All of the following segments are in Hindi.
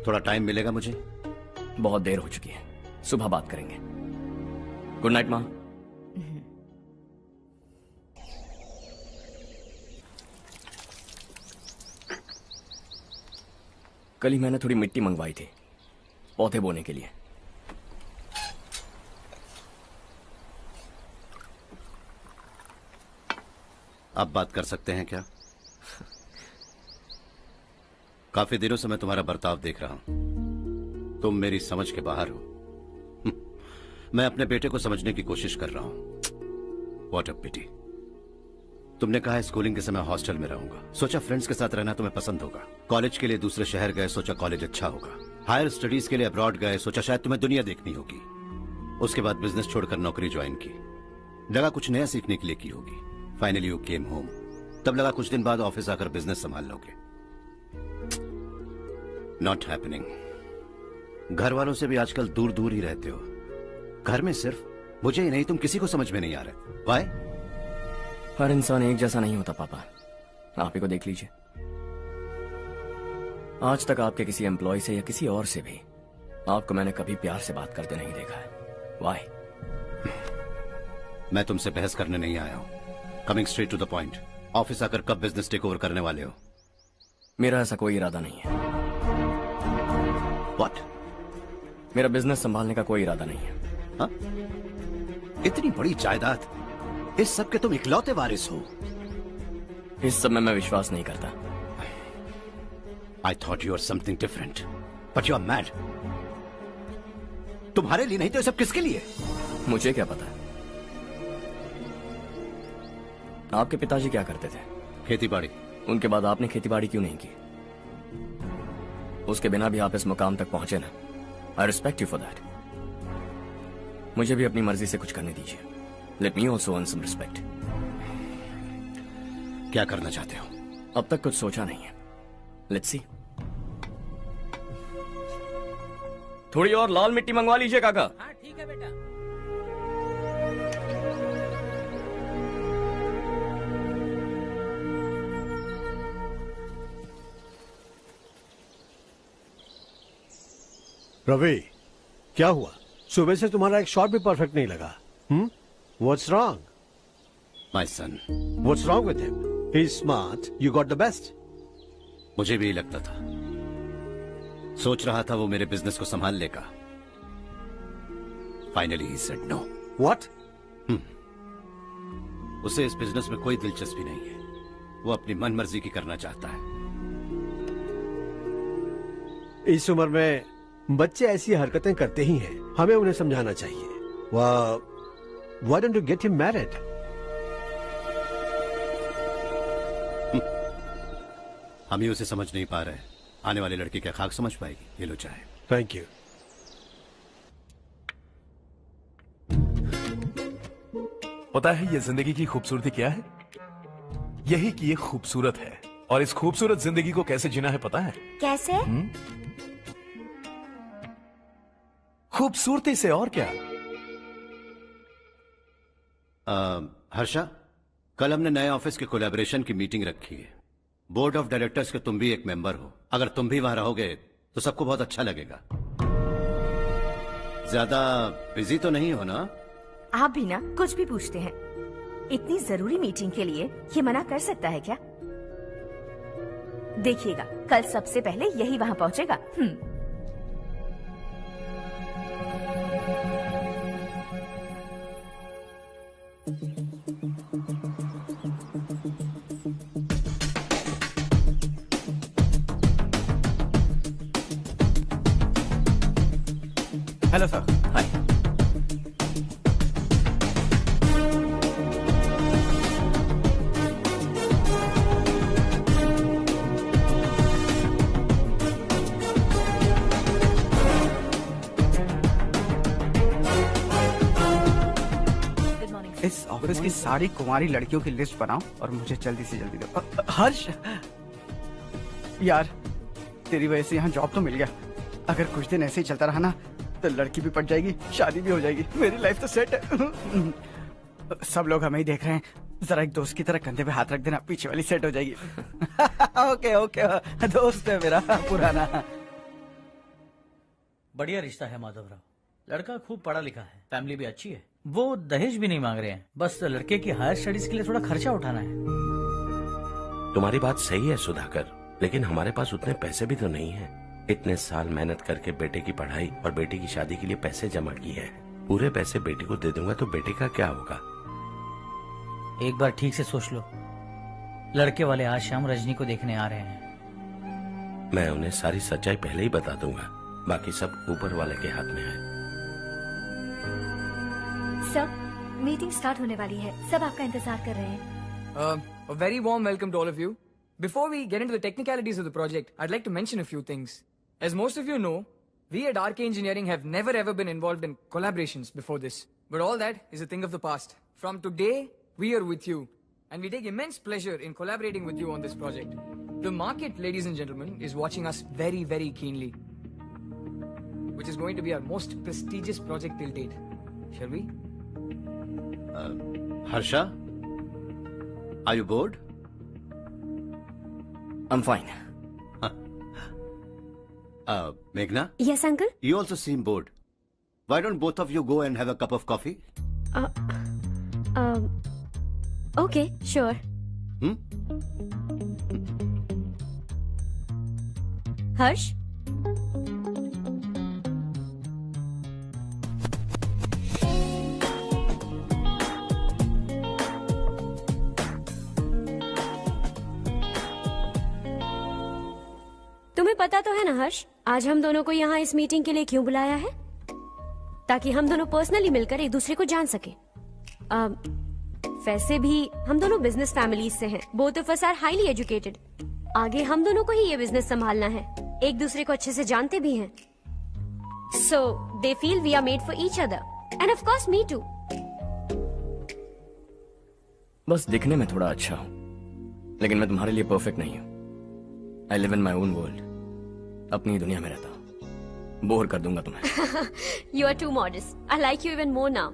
थोड़ा टाइम मिलेगा मुझे? बहुत देर हो चुकी है, सुबह बात करेंगे। गुड नाइट माँ। कल ही मैंने थोड़ी मिट्टी मंगवाई थी पौधे बोने के लिए। आप बात कर सकते हैं क्या? काफी दिनों से मैं तुम्हारा बर्ताव देख रहा हूं। तुम मेरी समझ के बाहर हो। मैं अपने बेटे को समझने की कोशिश कर रहा हूं। व्हाट अ पिटी। तुमने कहा स्कूलिंग के समय हॉस्टल में रहूंगा, सोचा फ्रेंड्स के साथ रहना तुम्हें पसंद होगा। कॉलेज के लिए दूसरे शहर गए, सोचा कॉलेज अच्छा होगा। हायर स्टडीज के लिए अब्रॉड गए, सोचा शायद तुम्हें दुनिया देखनी होगी। उसके बाद बिजनेस छोड़कर नौकरी ज्वाइन की, लगा कुछ नया सीखने के लिए की होगी। फाइनली यू केम होम, तब लगा कुछ दिन बाद ऑफिस आकर बिजनेस संभाल लोगे। Not happening. घर वालों से भी आजकल दूर दूर ही रहते हो। घर में सिर्फ मुझे ही नहीं, तुम किसी को समझ में नहीं आ रहे। वाई? हर इंसान एक जैसा नहीं होता पापा, आप ही को देख लीजिए। आज तक आपके किसी एम्प्लॉय से या किसी और से भी आपको मैंने कभी प्यार से बात करते नहीं देखा है। वाई? मैं तुमसे बहस करने नहीं आया हूं। Coming straight to the point, office आकर कब बिजनेस टेक ओवर करने वाले हो? मेरा ऐसा कोई इरादा नहीं है। व्हाट? मेरा बिजनेस संभालने का कोई इरादा नहीं है। हा? इतनी बड़ी जायदाद, इस सब के तुम इकलौते वारिस हो। इस सब में मैं विश्वास नहीं करता। I thought you are something different, but you are mad. तुम्हारे लिए नहीं तो ये सब किसके लिए? मुझे क्या पता। आपके पिताजी क्या करते थे? खेती बाड़ी। उनके बाद आपने खेती बाड़ी क्यों नहीं की? उसके बिना भी आप इस मुकाम तक पहुंचे ना। I respect you for that. मुझे भी अपनी मर्जी से कुछ करने दीजिए। Let me also earn some respect. क्या करना चाहते हो? अब तक कुछ सोचा नहीं है। Let's see. थोड़ी और लाल मिट्टी मंगवा लीजिए काका। हाँ ठीक है बेटा। रवि, क्या हुआ? सुबह से तुम्हारा एक शॉट भी परफेक्ट नहीं लगा। What's wrong? My son. What's wrong with him? He's smart. You got the best. मुझे भी लगता था, सोच रहा था वो मेरे बिजनेस को संभाल लेगा। Finally he said no. What? उसे इस बिजनेस में कोई दिलचस्पी नहीं है। वो अपनी मन मर्जी की करना चाहता है। इस उम्र में बच्चे ऐसी हरकतें करते ही हैं। हमें उन्हें समझाना चाहिए। Why don't you get him married? हम ही उसे समझ नहीं पा रहे। आने वाली लड़की क्या खाक समझ पाएगी? ये लो चाहे। Thank you. पता है ये जिंदगी की खूबसूरती क्या है? यही कि ये खूबसूरत है, और इस खूबसूरत जिंदगी को कैसे जीना है पता है? कैसे? खूबसूरती से, और क्या। हर्षा, कल हमने नए ऑफिस के कोलैबोरेशन की मीटिंग रखी है। बोर्ड ऑफ डायरेक्टर्स के तुम भी एक मेंबर हो। अगर तुम भी वहां रहोगे तो सबको बहुत अच्छा लगेगा। ज्यादा बिजी तो नहीं हो ना? आप भी ना कुछ भी पूछते हैं। इतनी जरूरी मीटिंग के लिए ये मना कर सकता है क्या? देखिएगा, कल सबसे पहले यही वहां पहुंचेगा। Hello sir. हाय। इस ऑफिस की सारी कुंवारी लड़कियों की लिस्ट बनाओ और मुझे जल्दी से जल्दी दो। हर्ष, यार तेरी वजह से यहाँ जॉब तो मिल गया। अगर कुछ दिन ऐसे ही चलता रहा ना तो लड़की भी पट जाएगी, शादी भी हो जाएगी, मेरी लाइफ तो सेट है। सब लोग हमें ही देख रहे हैं, जरा एक दोस्त की तरह कंधे पे हाथ रख देना, पीछे वाली सेट हो जाएगी। ओके ओके, दोस्त है मेरा पुराना। बढ़िया रिश्ता है माधवराव। लड़का खूब पढ़ा लिखा है, फैमिली भी अच्छी है। वो दहेज भी नहीं मांग रहे हैं, बस लड़के की हायर स्टडीज के लिए थोड़ा खर्चा उठाना है। तुम्हारी बात सही है सुधाकर, लेकिन हमारे पास उतने पैसे भी तो नहीं है। इतने साल मेहनत करके बेटे की पढ़ाई और बेटे की शादी के लिए पैसे जमा किए हैं। पूरे पैसे बेटे को दे दूंगा तो बेटे का क्या होगा? एक बार ठीक से सोच लो। लड़के वाले आज शाम रजनी को देखने आ रहे हैं। मैं उन्हें सारी सच्चाई पहले ही बता दूंगा, बाकी सब ऊपर वाले के हाथ में है। सर, मीटिंग स्टार्ट होने वाली है, सब आपका इंतजार कर रहे हैं। A very warm welcome to all of you. Before we get into the technicalities of the project, I'd like to mention a few things. As most of you know, we at RK Engineering have never ever been involved in collaborations before this. But all that is a thing of the past. From today, we are with you. And we take immense pleasure in collaborating with you on this project. The market, ladies and gentlemen, is watching us very, very keenly. Which is going to be our most prestigious project till date. Shall we? Harsha? Are you bored? I'm fine. Meghna? Yes, uncle? You also seem bored. Why don't both of you go and have a cup of coffee? Okay, sure. हर्ष? तुम्हें पता तो है ना हर्ष, आज हम दोनों को यहाँ इस मीटिंग के लिए क्यों बुलाया है? ताकि हम दोनों पर्सनली मिलकर एक दूसरे को जान सके। वैसे भी हम दोनों बिजनेस फैमिलीज से हैं। Both of us are highly educated. आगे हम दोनों को ही ये बिजनेस संभालना है। एक दूसरे को अच्छे से जानते भी हैं। So they feel we are made for each other, and of course me too. बस दिखने में थोड़ा अच्छा हूँ, लेकिन मैं तुम्हारे लिए परफेक्ट नहीं हूँ। I live in my own world. अपनी दुनिया में रहता हूँ। बोर कर दूंगा तुम्हें। You are too modest. I like you even more now.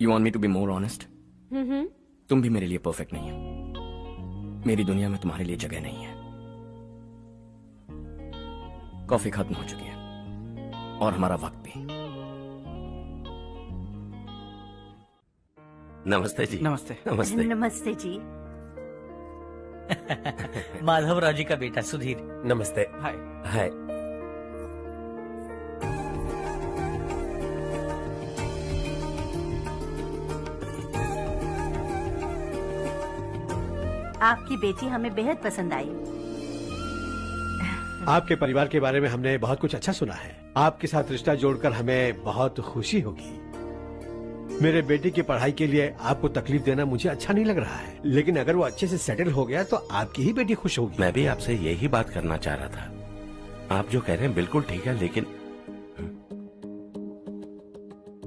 You want me to be more honest? तुम भी मेरे लिए परफेक्ट नहीं हो। मेरी दुनिया में तुम्हारे लिए जगह नहीं है। कॉफी खत्म हो चुकी है और हमारा वक्त भी। नमस्ते जी। नमस्ते। नमस्ते। नमस्ते जी। माधवराव जी का बेटा सुधीर। नमस्ते। हाय। हाय। आपकी बेटी हमें बेहद पसंद आई। आपके परिवार के बारे में हमने बहुत कुछ अच्छा सुना है। आपके साथ रिश्ता जोड़कर हमें बहुत खुशी होगी। मेरे बेटे की पढ़ाई के लिए आपको तकलीफ देना मुझे अच्छा नहीं लग रहा है, लेकिन अगर वो अच्छे से सेटल हो गया तो आपकी ही बेटी खुश होगी। मैं भी आपसे यही बात करना चाह रहा था। आप जो कह रहे हैं बिल्कुल ठीक है, लेकिन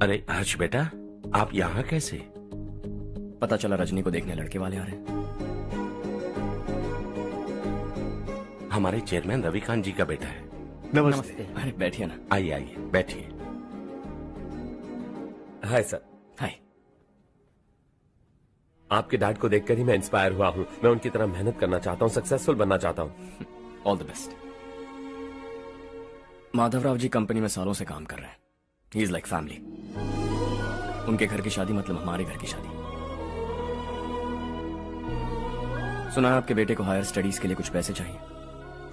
अरे हर्ष बेटा, आप यहाँ कैसे? पता चला रजनी को देखने लड़के वाले आ रहे हैं। हमारे चेयरमैन रविकांत जी का बेटा है। नमस्ते। अरे बैठिए ना। आइए आइए बैठिए। Hi sir. हाय। आपके डैड को देखकर ही मैं इंस्पायर हुआ हूँ। मैं उनकी तरह मेहनत करना चाहता हूँ, सक्सेसफुल बनना चाहता हूँ। All the best. Madhavrao ji company में सालों से काम कर रहे हैं। He is like family. उनके घर की शादी मतलब हमारे घर की शादी। सुना है आपके बेटे को हायर स्टडीज के लिए कुछ पैसे चाहिए।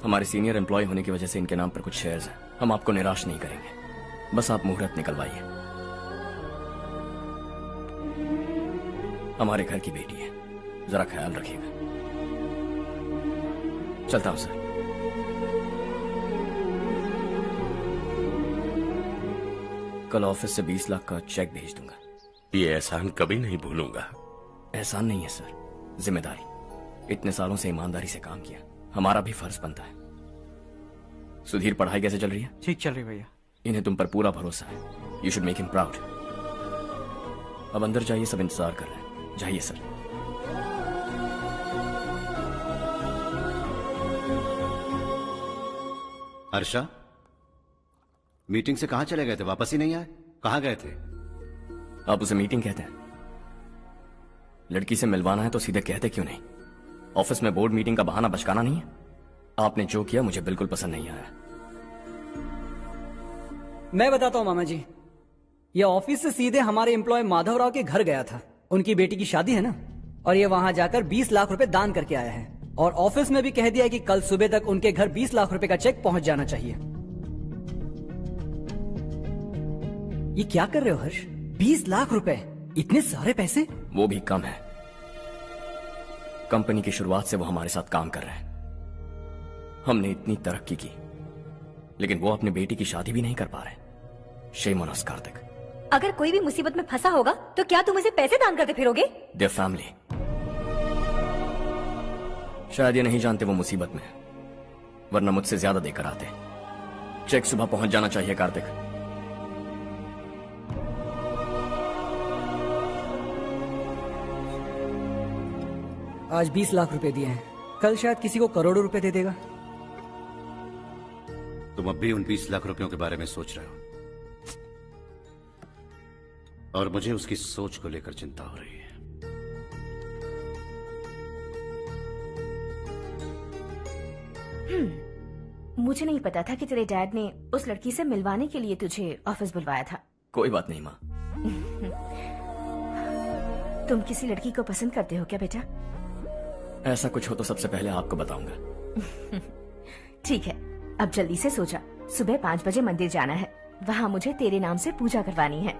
हमारे सीनियर एम्प्लॉय होने की वजह से इनके नाम पर कुछ शेयर्स हैं। हम आपको निराश नहीं करेंगे, बस आप मुहूर्त निकलवाइए। हमारे घर की बेटी है, जरा ख्याल रखिएगा। चलता हूं सर। कल ऑफिस से 20 लाख का चेक भेज दूंगा। ये एहसान कभी नहीं भूलूंगा। एहसान नहीं है सर, जिम्मेदारी। इतने सालों से ईमानदारी से काम किया, हमारा भी फर्ज बनता है। सुधीर, पढ़ाई कैसे चल रही है? ठीक चल रही भैया। इन्हें तुम पर पूरा भरोसा है। You should make him proud. अब अंदर जाइए, सब इंतजार कर रहे हैं। जाइए सर। हर्षा, मीटिंग से कहां चले गए थे? वापस ही नहीं आए? कहां गए थे? आप उसे मीटिंग कहते हैं? लड़की से मिलवाना है तो सीधे कहते क्यों नहीं? ऑफिस में बोर्ड मीटिंग का बहाना बचकाना नहीं है। आपने जो किया मुझे बिल्कुल पसंद नहीं आया। मैं बताता हूँ मामा जी, ये ऑफिस से सीधे हमारे एम्प्लॉय माधव राव के घर गया था। उनकी बेटी की शादी है ना, और ये वहां जाकर 20 लाख रुपए दान करके आया है। और ऑफिस में भी कह दिया कि कल सुबह तक उनके घर 20 लाख रुपए का चेक पहुंच जाना चाहिए। ये क्या कर रहे हो हर्ष? 20 लाख रुपए, इतने सारे पैसे? वो भी कम है। कंपनी की शुरुआत से वो हमारे साथ काम कर रहे हैं। हमने इतनी तरक्की की, लेकिन वो अपनी बेटी की शादी भी नहीं कर पा रहे। Shame on us Kartik. अगर कोई भी मुसीबत में फंसा होगा तो क्या तुम उसे पैसे दान करते फिरोगे? Their family. शायद ये नहीं जानते वो मुसीबत में, वरना मुझसे ज्यादा देकर आते। चेक सुबह पहुंच जाना चाहिए कार्तिक। आज 20 लाख रुपए दिए हैं, कल शायद किसी को करोड़ों रुपए दे देगा। तुम अब भी उन 20 लाख रुपयों के बारे में सोच रहे हो, और मुझे उसकी सोच को लेकर चिंता हो रही है। मुझे नहीं पता था कि तेरे डैड ने उस लड़की से मिलवाने के लिए तुझे ऑफिस बुलवाया था। कोई बात नहीं माँ। तुम किसी लड़की को पसंद करते हो क्या बेटा? ऐसा कुछ हो तो सबसे पहले आपको बताऊंगा। ठीक है, अब जल्दी से सो जा। सुबह 5 बजे मंदिर जाना है, वहाँ मुझे तेरे नाम से पूजा करवानी है।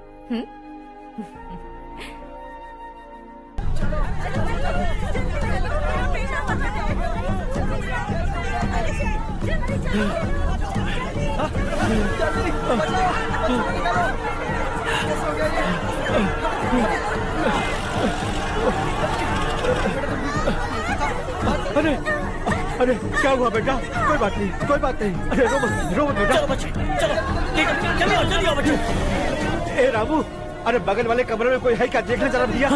अरे अरे क्या हुआ बेटा? कोई बात नहीं, कोई बात नहीं। अरे रो मत बेटा। चलो बच्चे, चलो जल्दी आओ बच्चे। ए रामू, अरे बगल वाले कमरे में कोई है क्या? देखना जरा भैया।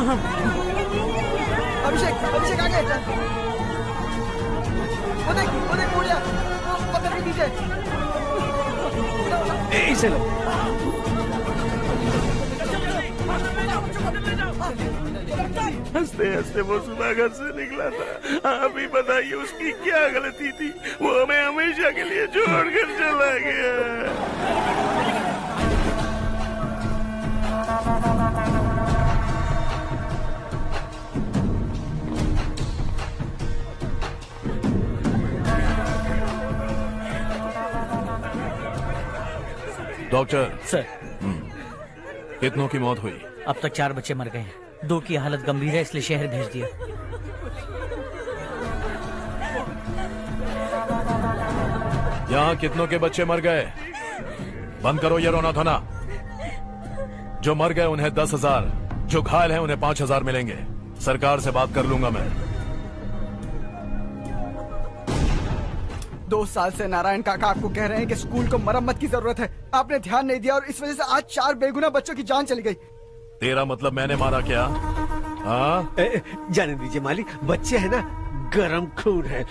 अभिषेक, अभिषेक आ गए। वो देख पूजा, वो पत्थर के पीछे। इसे लो। हंसते हंसते वो सुबह घर से निकला था। आप ही बताइए उसकी क्या गलती थी? वो हमें हमेशा के लिए छोड़कर चला गया। डॉक्टर सर, कितनों की मौत हुई? अब तक 4 बच्चे मर गए हैं, 2 की हालत गंभीर है, इसलिए शहर भेज दिया। यहाँ कितनों के बच्चे मर गए? बंद करो ये रोना धोना। जो मर गए उन्हें 10,000, जो घायल हैं उन्हें 5,000 मिलेंगे। सरकार से बात कर लूंगा मैं। 2 साल से नारायण काका आपको कह रहे हैं कि स्कूल को मरम्मत की जरूरत है। आपने ध्यान नहीं दिया और इस वजह से आज 4 बेगुनाह बच्चों की जान चली गई। तेरा मतलब मैंने मारा क्या? हाँ? जाने दीजिए मालिक, बच्चे हैं ना, गरम खून है।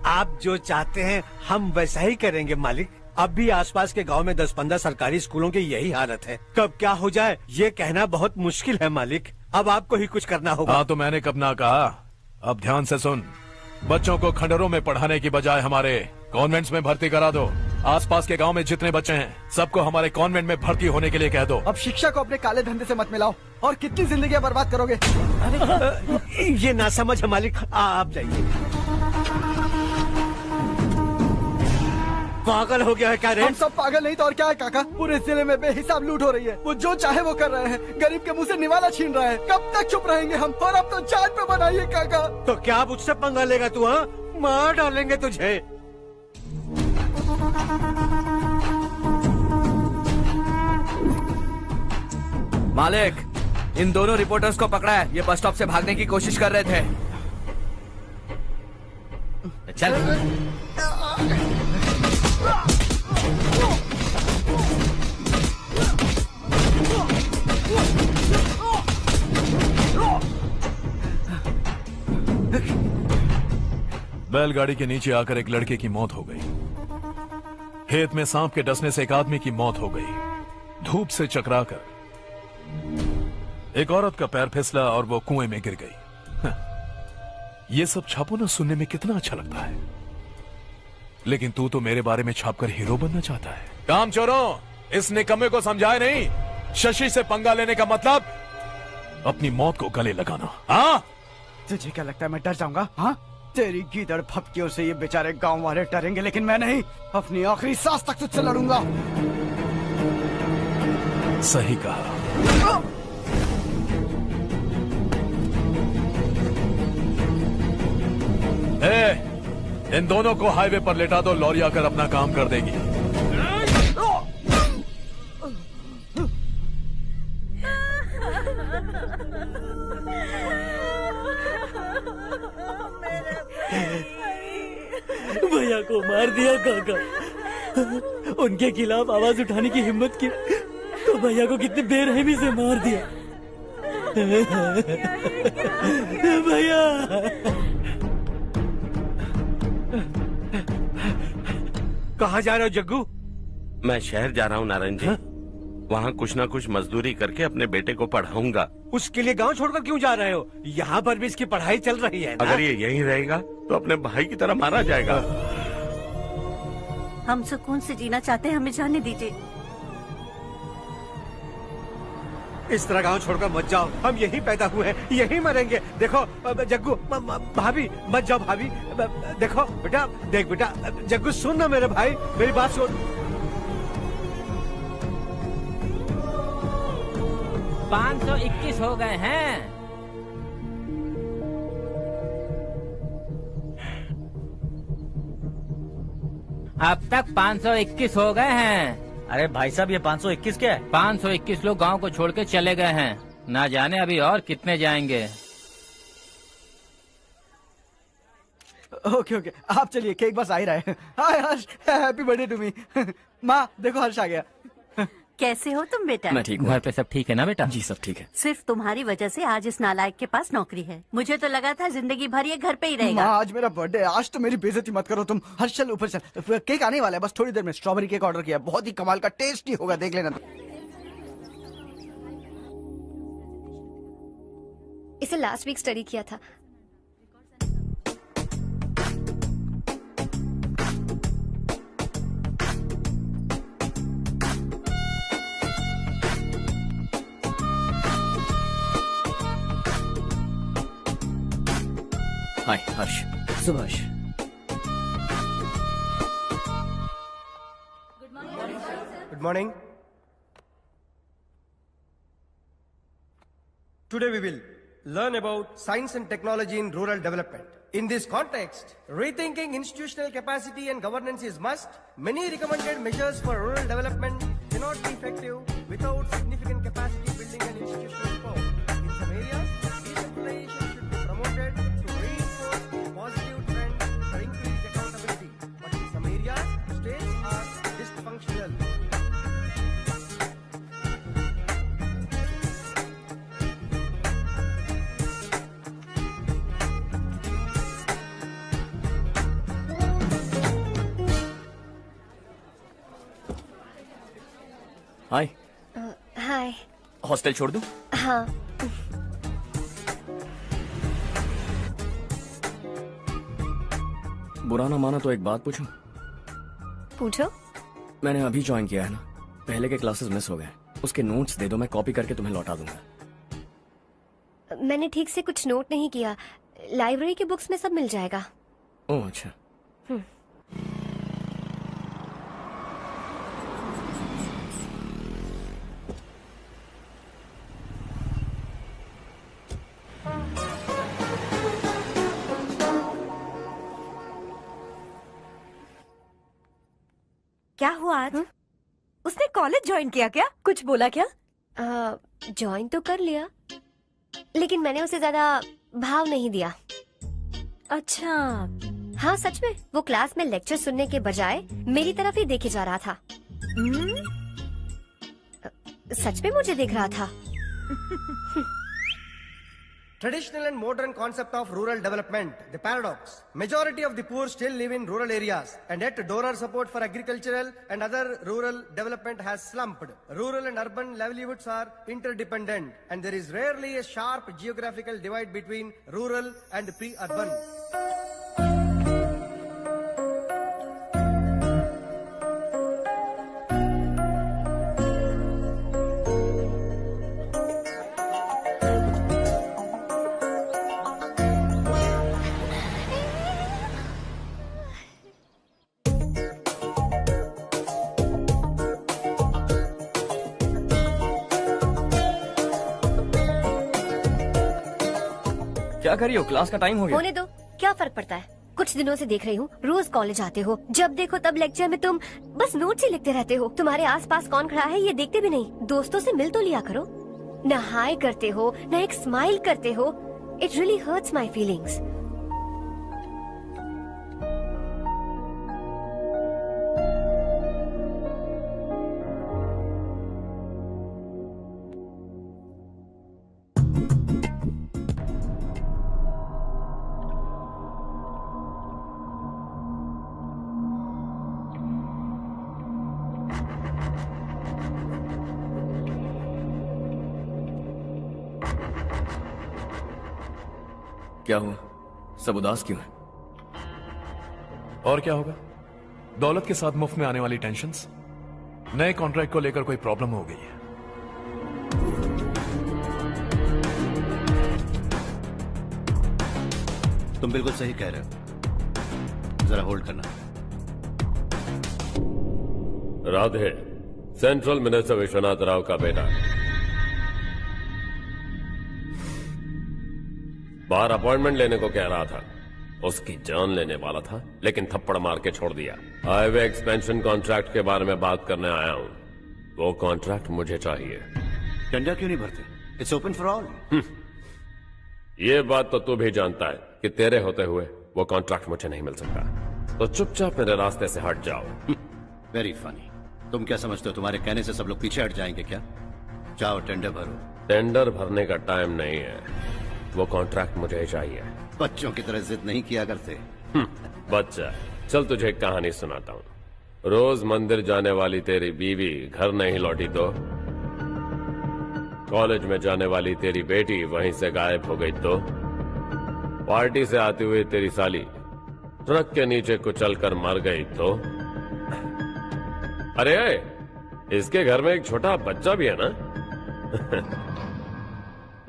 आप जो चाहते हैं हम वैसा ही करेंगे मालिक। अब भी आसपास के गांव में 10-15 सरकारी स्कूलों की यही हालत है। कब क्या हो जाए ये कहना बहुत मुश्किल है मालिक। अब आपको ही कुछ करना होगा। हाँ तो मैंने कब ना कहा। अब ध्यान से सुन, बच्चों को खंडरों में पढ़ाने की बजाय हमारे कॉन्वेंट्स में भर्ती करा दो। आसपास के गांव में जितने बच्चे हैं सबको हमारे कॉन्वेंट में भर्ती होने के लिए कह दो। अब शिक्षा को अपने काले धंधे से मत मिलाओ, और कितनी जिंदगियां बर्बाद करोगे। ये ना समझ है मालिक, आप जाइए। पागल हो गया है क्या रे? हम सब पागल नहीं तो और क्या है काका। पूरे जिले में बेहिसाब लूट हो रही है। वो जो चाहे वो कर रहे हैं, गरीब के मुंह से निवाला छीन रहा है। कब तक चुप रहेंगे हम? और अब तो जान पे बनाइए काका। तो क्या मुझसे पंगा लेगा तू? हाँ, मार डालेंगे तुझे। मालिक, इन दोनों रिपोर्टर्स को पकड़ा है। ये बस स्टॉप से भागने की कोशिश कर रहे थे। चल। बैलगाड़ी के नीचे आकर एक लड़के की मौत हो गई। खेत में सांप के डसने से एक आदमी की मौत हो गई। धूप से चकराकर एक औरत का पैर फिसला और वो कुएं में गिर गई। ये सब छापो ना सुनने में कितना अच्छा लगता है, लेकिन तू तो मेरे बारे में छापकर हीरो बनना चाहता है। काम चोरों, इस निकम्मे को समझाए नहीं। शशि से पंगा लेने का मतलब अपनी मौत को गले लगाना। हाँ, तुझे क्या लगता है मैं डर जाऊंगा? हाँ, तेरी गीदड़ फपकियों से ये बेचारे गांव वाले डरेंगे, लेकिन मैं नहीं। अपनी आखिरी सांस तक तुझसे लड़ूंगा। सही कहा। इन दोनों को हाईवे पर लेटा दो, लॉरी आकर अपना काम कर देगी। भैया को मार दिया काका। उनके खिलाफ आवाज उठाने की हिम्मत की तो भैया को कितनी बेरहमी से मार दिया। भैया कहाँ जा रहे हो जग्गू? मैं शहर जा रहा हूँ नारायण जी। वहाँ कुछ ना कुछ मजदूरी करके अपने बेटे को पढ़ाऊंगा। उसके लिए गांव छोड़कर क्यों जा रहे हो? यहाँ पर भी इसकी पढ़ाई चल रही है ना? अगर ये यहीं रहेगा तो अपने भाई की तरह मारा जाएगा। हम सुकून से जीना चाहते हैं, हमें जाने दीजिए। इस तरह गांव छोड़कर मत जाओ, हम यहीं पैदा हुए हैं, यहीं मरेंगे। देखो जग्गू, भाभी मत जाओ भाभी। देखो बेटा, देख बेटा, जग्गू सुन ना मेरे भाई, मेरी बात सुन। 521 हो गए हैं। अब तक 521 हो गए हैं। अरे भाई साहब, ये 521 क्या है? 521 लोग गांव को छोड़ के चले गए हैं। ना जाने अभी और कितने जाएंगे। ओके ओके, आप चलिए, केक बस आ ही रहा है। हाय हर्ष, हैप्पी बर्थडे टू मी। माँ देखो, हर्ष आ गया। कैसे हो तुम बेटा? मैं ठीक हूँ। घर पे सब ठीक है ना बेटा? जी सब ठीक है। सिर्फ तुम्हारी वजह से आज इस नालायक के पास नौकरी है। मुझे तो लगा था जिंदगी भर ये घर पे ही रहेगा। माँ आज मेरा बर्थडे, आज तो मेरी बेइज्जती मत करो तुम। हर्ष चल ऊपर चल, केक आने वाला है बस थोड़ी देर में। स्ट्रॉबेरी केक ऑर्डर किया, बहुत ही कमाल का टेस्टी होगा, देख लेना। इसे लास्ट वीक स्टडी किया था। हाय हर्ष। Subhash. Good morning. Today we will learn about science and technology in rural development. In this context, rethinking institutional capacity and governance is must. Many recommended measures for rural development cannot be effective without significant capacity building and institutional support. In some areas, decentralization should be promoted to reinforce positive trends for increased accountability. But in some areas, states are dysfunctional. Hi. Hi. Hostel छोड़ दूं? हाँ। बुरा ना माना तो एक बात पूछूं? पूछो। मैंने अभी ज्वाइन किया है ना, पहले के क्लासेस मिस हो गए। उसके नोट्स दे दो, मैं कॉपी करके तुम्हें लौटा दूंगा। मैंने ठीक से कुछ नोट नहीं किया। लाइब्रेरी के बुक्स में सब मिल जाएगा। ओह अच्छा। क्या हुआ आज? उसने कॉलेज ज्वाइन किया क्या? कुछ बोला क्या? ज्वाइन तो कर लिया, लेकिन मैंने उसे ज्यादा भाव नहीं दिया। अच्छा। हाँ सच में, वो क्लास में लेक्चर सुनने के बजाय मेरी तरफ ही देखे जा रहा था। सच में मुझे देख रहा था। Traditional and modern concept of rural development, the paradox. Majority of the poor still live in rural areas, and yet donor support for agricultural and other rural development has slumped. Rural and urban livelihoods are interdependent, and there is rarely a sharp geographical divide between rural and pre-urban. क्या करी हो? क्लास का टाइम हो गया। होने दो, क्या फर्क पड़ता है। कुछ दिनों से देख रही हूँ रोज कॉलेज आते हो, जब देखो तब लेक्चर में तुम बस नोट्स ही लिखते रहते हो। तुम्हारे आसपास कौन खड़ा है ये देखते भी नहीं। दोस्तों से मिल तो लिया करो। न हाय करते हो, न एक स्माइल करते हो। It really hurts my feelings. क्या हुआ? सब उदास क्यों है? और क्या होगा? दौलत के साथ मुफ्त में आने वाली टेंशन्स। नए कॉन्ट्रैक्ट को लेकर कोई प्रॉब्लम हो गई है। तुम बिल्कुल सही कह रहे हो, जरा होल्ड करना। राधे सेंट्रल मिनिस्टर विश्वनाथ राव का बेटा बाहर अपॉइंटमेंट लेने को कह रहा था। उसकी जान लेने वाला था, लेकिन थप्पड़ मार के छोड़ दिया। हाईवे एक्सपेंशन कॉन्ट्रैक्ट के बारे में बात करने आया हूं। वो कॉन्ट्रैक्ट मुझे चाहिए। टेंडर क्यों नहीं भरते? It's open for all. ये बात तो तू भी जानता है कि तेरे होते हुए वो कॉन्ट्रैक्ट मुझे नहीं मिल सकता। तो चुपचाप मेरे रास्ते से हट जाओ। Very funny. तुम क्या समझते हो तुम्हारे कहने से सब लोग पीछे हट जाएंगे क्या? जाओ टेंडर भरो। टेंडर भरने का टाइम नहीं है, वो कॉन्ट्रैक्ट मुझे चाहिए। बच्चों की तरह जिद नहीं किया करते। बच्चा, चल तुझे एक कहानी सुनाता हूँ। रोज मंदिर जाने वाली तेरी बीवी घर नहीं लौटी तो कॉलेज में जाने वाली तेरी बेटी वहीं से गायब हो गई तो पार्टी से आती हुई तेरी साली ट्रक के नीचे कुचल कर मर गई तो अरे इसके घर में एक छोटा बच्चा भी है ना।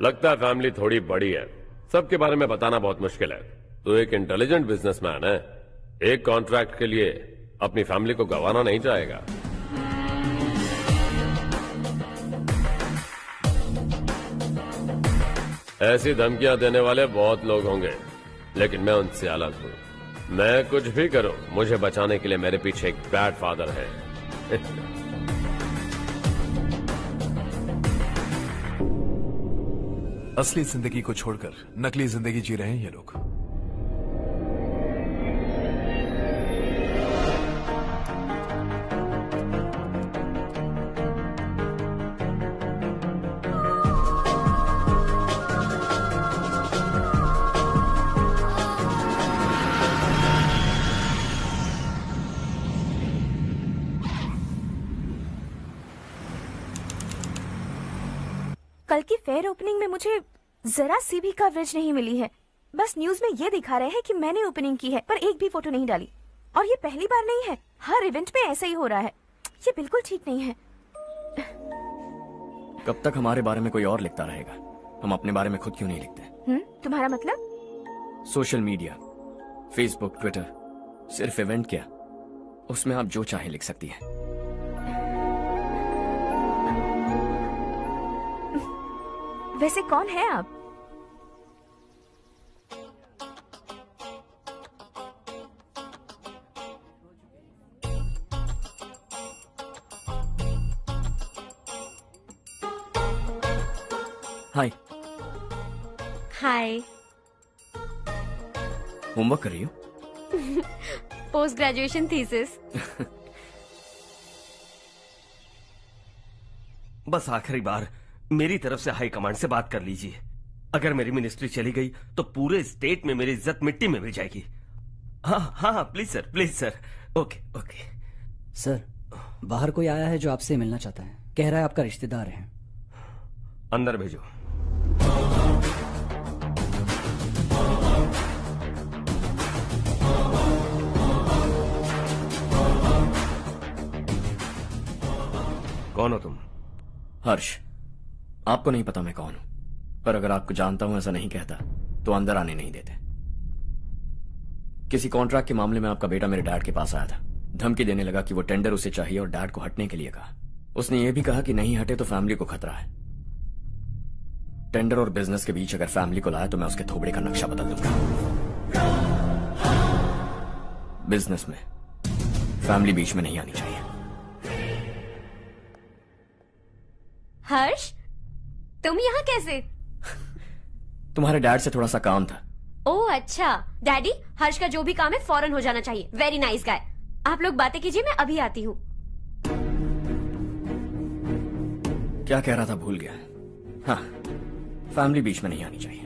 लगता है फैमिली थोड़ी बड़ी है, सबके बारे में बताना बहुत मुश्किल है। तो एक इंटेलिजेंट बिजनेसमैन है, एक कॉन्ट्रैक्ट के लिए अपनी फैमिली को गंवाना नहीं चाहेगा। ऐसी धमकियां देने वाले बहुत लोग होंगे, लेकिन मैं उनसे अलग हूं। मैं कुछ भी करूं, मुझे बचाने के लिए मेरे पीछे एक बैड फादर है। असली जिंदगी को छोड़कर नकली जिंदगी जी रहे हैं ये लोग। कल की फेयर ओपनिंग में मुझे जरा सी भी कवरेज नहीं मिली है। बस न्यूज में ये दिखा रहे हैं कि मैंने ओपनिंग की है, पर एक भी फोटो नहीं डाली। और ये पहली बार नहीं है, हर इवेंट में ऐसा ही हो रहा है। ये बिल्कुल ठीक नहीं है। कब तक हमारे बारे में कोई और लिखता रहेगा? हम अपने बारे में खुद क्यों नहीं लिखते? तुम्हारा मतलब? सोशल मीडिया, फेसबुक, ट्विटर, सिर्फ इवेंट क्या, उसमें आप जो चाहे लिख सकती है। वैसे कौन है आप? हाय। हाय। होमवर्क कर रही हो? Post graduation thesis. बस आखिरी बार मेरी तरफ से हाई कमांड से बात कर लीजिए। अगर मेरी मिनिस्ट्री चली गई तो पूरे स्टेट में मेरी इज्जत मिट्टी में मिल जाएगी। हाँ हाँ please sir, please sir. Okay okay sir, बाहर कोई आया है जो आपसे मिलना चाहता है। कह रहा है आपका रिश्तेदार है। अंदर भेजो। कौन हो तुम? हर्ष। आपको नहीं पता मैं कौन हूं, पर अगर आपको जानता हूं ऐसा नहीं कहता तो अंदर आने नहीं देते। किसी कॉन्ट्रैक्ट के मामले में आपका बेटा मेरे डैड के पास आया था। धमकी देने लगा कि वो टेंडर उसे चाहिए और डैड को हटने के लिए कहा। उसने ये भी कहा कि नहीं हटे तो फैमिली को खतरा है। टेंडर और बिजनेस के बीच अगर फैमिली को लाया तो मैं उसके थोबड़े का नक्शा बदल दूंगा। बिजनेस में फैमिली बीच में नहीं आनी चाहिए। हर्ष, तुम यहाँ कैसे? तुम्हारे डैड से थोड़ा सा काम था। ओह अच्छा। डैडी, हर्ष का जो भी काम है फौरन हो जाना चाहिए। Very nice guy. आप लोग बातें कीजिए, मैं अभी आती हूँ। क्या कह रहा था भूल गया। हाँ, फैमिली बीच में नहीं आनी चाहिए।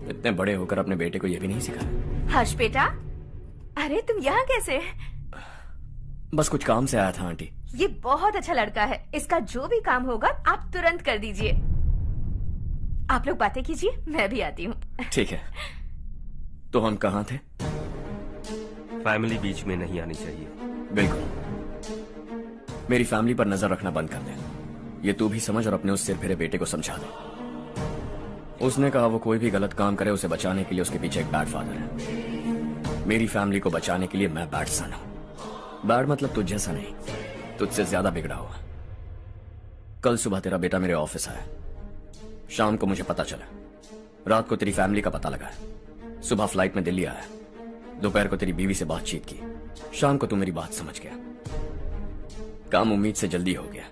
इतने बड़े होकर अपने बेटे को यह भी नहीं सिखाया। हर्ष बेटा, अरे तुम यहाँ कैसे? बस कुछ काम से आया था आंटी। ये बहुत अच्छा लड़का है, इसका जो भी काम होगा आप तुरंत कर दीजिए। आप लोग बातें कीजिए, मैं भी आती हूँ। ठीक है। तो हम कहाँ थे? फैमिली बीच में नहीं आनी चाहिए। बिल्कुल। मेरी फैमिली पर नजर रखना बंद कर दे। ये तू भी समझ और अपने उस सिर फिरे बेटे को समझा दे। उसने कहा वो कोई भी गलत काम करे उसे बचाने के लिए उसके पीछे एक बैड फादर है। मेरी फैमिली को बचाने के लिए मैं बैड सन हूं। बैड मतलब तुझ जैसा नहीं, तुझसे ज्यादा बिगड़ा हुआ। कल सुबह तेरा बेटा मेरे ऑफिस आया। शाम को मुझे पता चला। रात को तेरी फैमिली का पता लगा। सुबह फ्लाइट में दिल्ली आया। दोपहर को तेरी बीवी से बातचीत की। शाम को तू मेरी बात समझ गया। काम उम्मीद से जल्दी हो गया।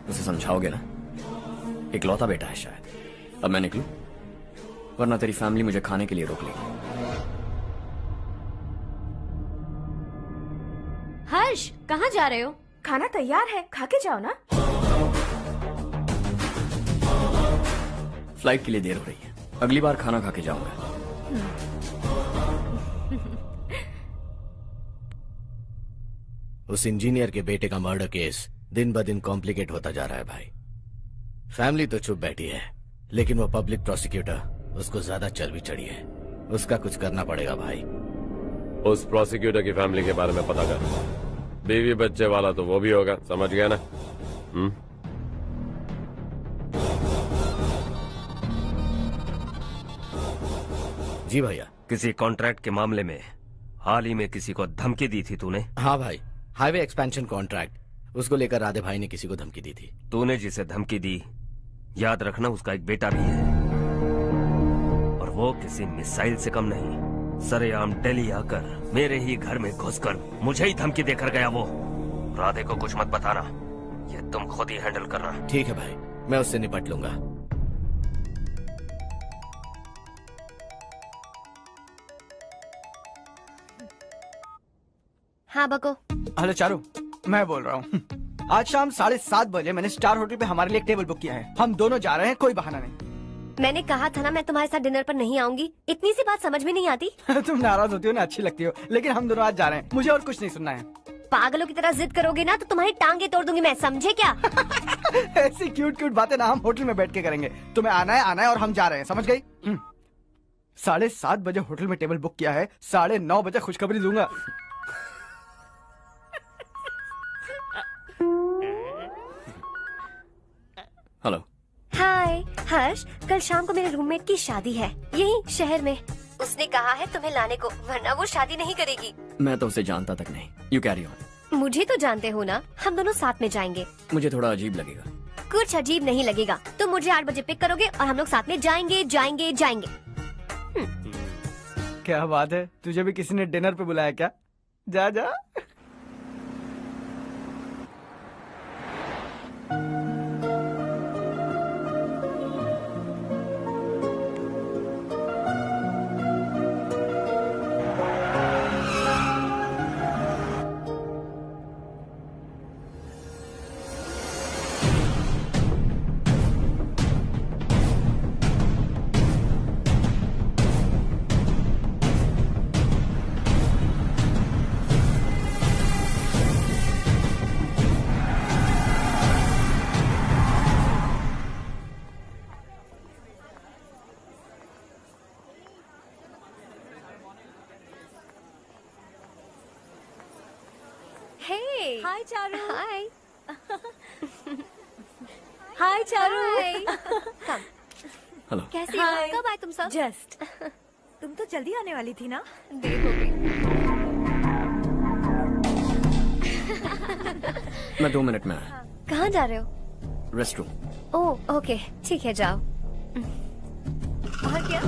उसे समझाओगे ना? इकलौता बेटा है शायद। अब मैं निकलूं, वरना तेरी फैमिली मुझे खाने के लिए रोक लेगी। हर्ष, कहाँ जा रहे हो? खाना तैयार है, खा के जाओ ना। फ्लाइट के लिए देर हो रही है, अगली बार खाना खा के जाऊंगा। उस इंजीनियर के बेटे का मर्डर केस दिन ब दिन कॉम्प्लिकेट होता जा रहा है भाई। फैमिली तो चुप बैठी है, लेकिन वो पब्लिक प्रोसिक्यूटर उसको ज्यादा चर्बी चढ़ी है। उसका कुछ करना पड़ेगा भाई। उस प्रोसिक्यूटर की फैमिली के बारे में पता कर। बीवी बच्चे वाला तो वो भी होगा, समझ गया ना? जी भैया। किसी कॉन्ट्रैक्ट के मामले में हाल ही में किसी को धमकी दी थी तूने? हाँ भाई, हाईवे एक्सपेंशन कॉन्ट्रैक्ट, उसको लेकर राधे भाई ने किसी को धमकी दी थी। तूने जिसे धमकी दी, याद रखना उसका एक बेटा भी है, और वो किसी मिसाइल से कम नहीं। सरेआम दिल्ली आकर मेरे ही घर में घुसकर मुझे ही धमकी देकर गया वो। राधे को कुछ मत बताना, ये तुम खुद ही हैंडल करना। ठीक है भाई, मैं उससे निपट लूंगा। हाँ बको। हेलो चारू, मैं बोल रहा हूँ। आज शाम 7:30 बजे मैंने स्टार होटल पे हमारे लिए एक टेबल बुक किया है। हम दोनों जा रहे हैं, कोई बहाना नहीं। मैंने कहा था ना मैं तुम्हारे साथ डिनर पर नहीं आऊंगी। इतनी सी बात समझ में नहीं आती? तुम नाराज होती हो ना, अच्छी लगती हो, लेकिन हम दोनों आज जा रहे हैं। मुझे और कुछ नहीं सुनना है। पागलों की तरह जिद करोगे ना तो तुम्हारी टांगे तोड़ दूंगी मैं, समझे क्या? ऐसी क्यूट क्यूट बातें ना हम होटल में बैठ के करेंगे। तुम्हें आना है और हम जा रहे हैं, समझ गई? 7:30 बजे होटल में टेबल बुक किया है, 9:30 बजे खुशखबरी दूंगा। हेलो। हाय हर्ष, कल शाम को मेरे रूममेट की शादी है यही शहर में। उसने कहा है तुम्हें लाने को, वरना वो शादी नहीं करेगी। मैं तो उसे जानता तक नहीं। You carry on. मुझे तो जानते हो ना, हम दोनों साथ में जाएंगे। मुझे थोड़ा अजीब लगेगा। कुछ अजीब नहीं लगेगा। तुम मुझे 8 बजे पिक करोगे और हम लोग साथ में जाएंगे जाएंगे जाएंगे। क्या बात है, तुझे भी किसी ने डिनर पे बुलाया क्या? जा जा। Hey. Hi, Charu. Hi. Hi, Charu. Hi. Come. Hello. कैसी हो? कब आए तुम सब? Just. तुम तो जल्दी आने वाली थी ना? देर हो गई। मैं 2 मिनट में आया। कहाँ जा रहे हो? Rest room. ओह ओके, ठीक है जाओ। और क्या?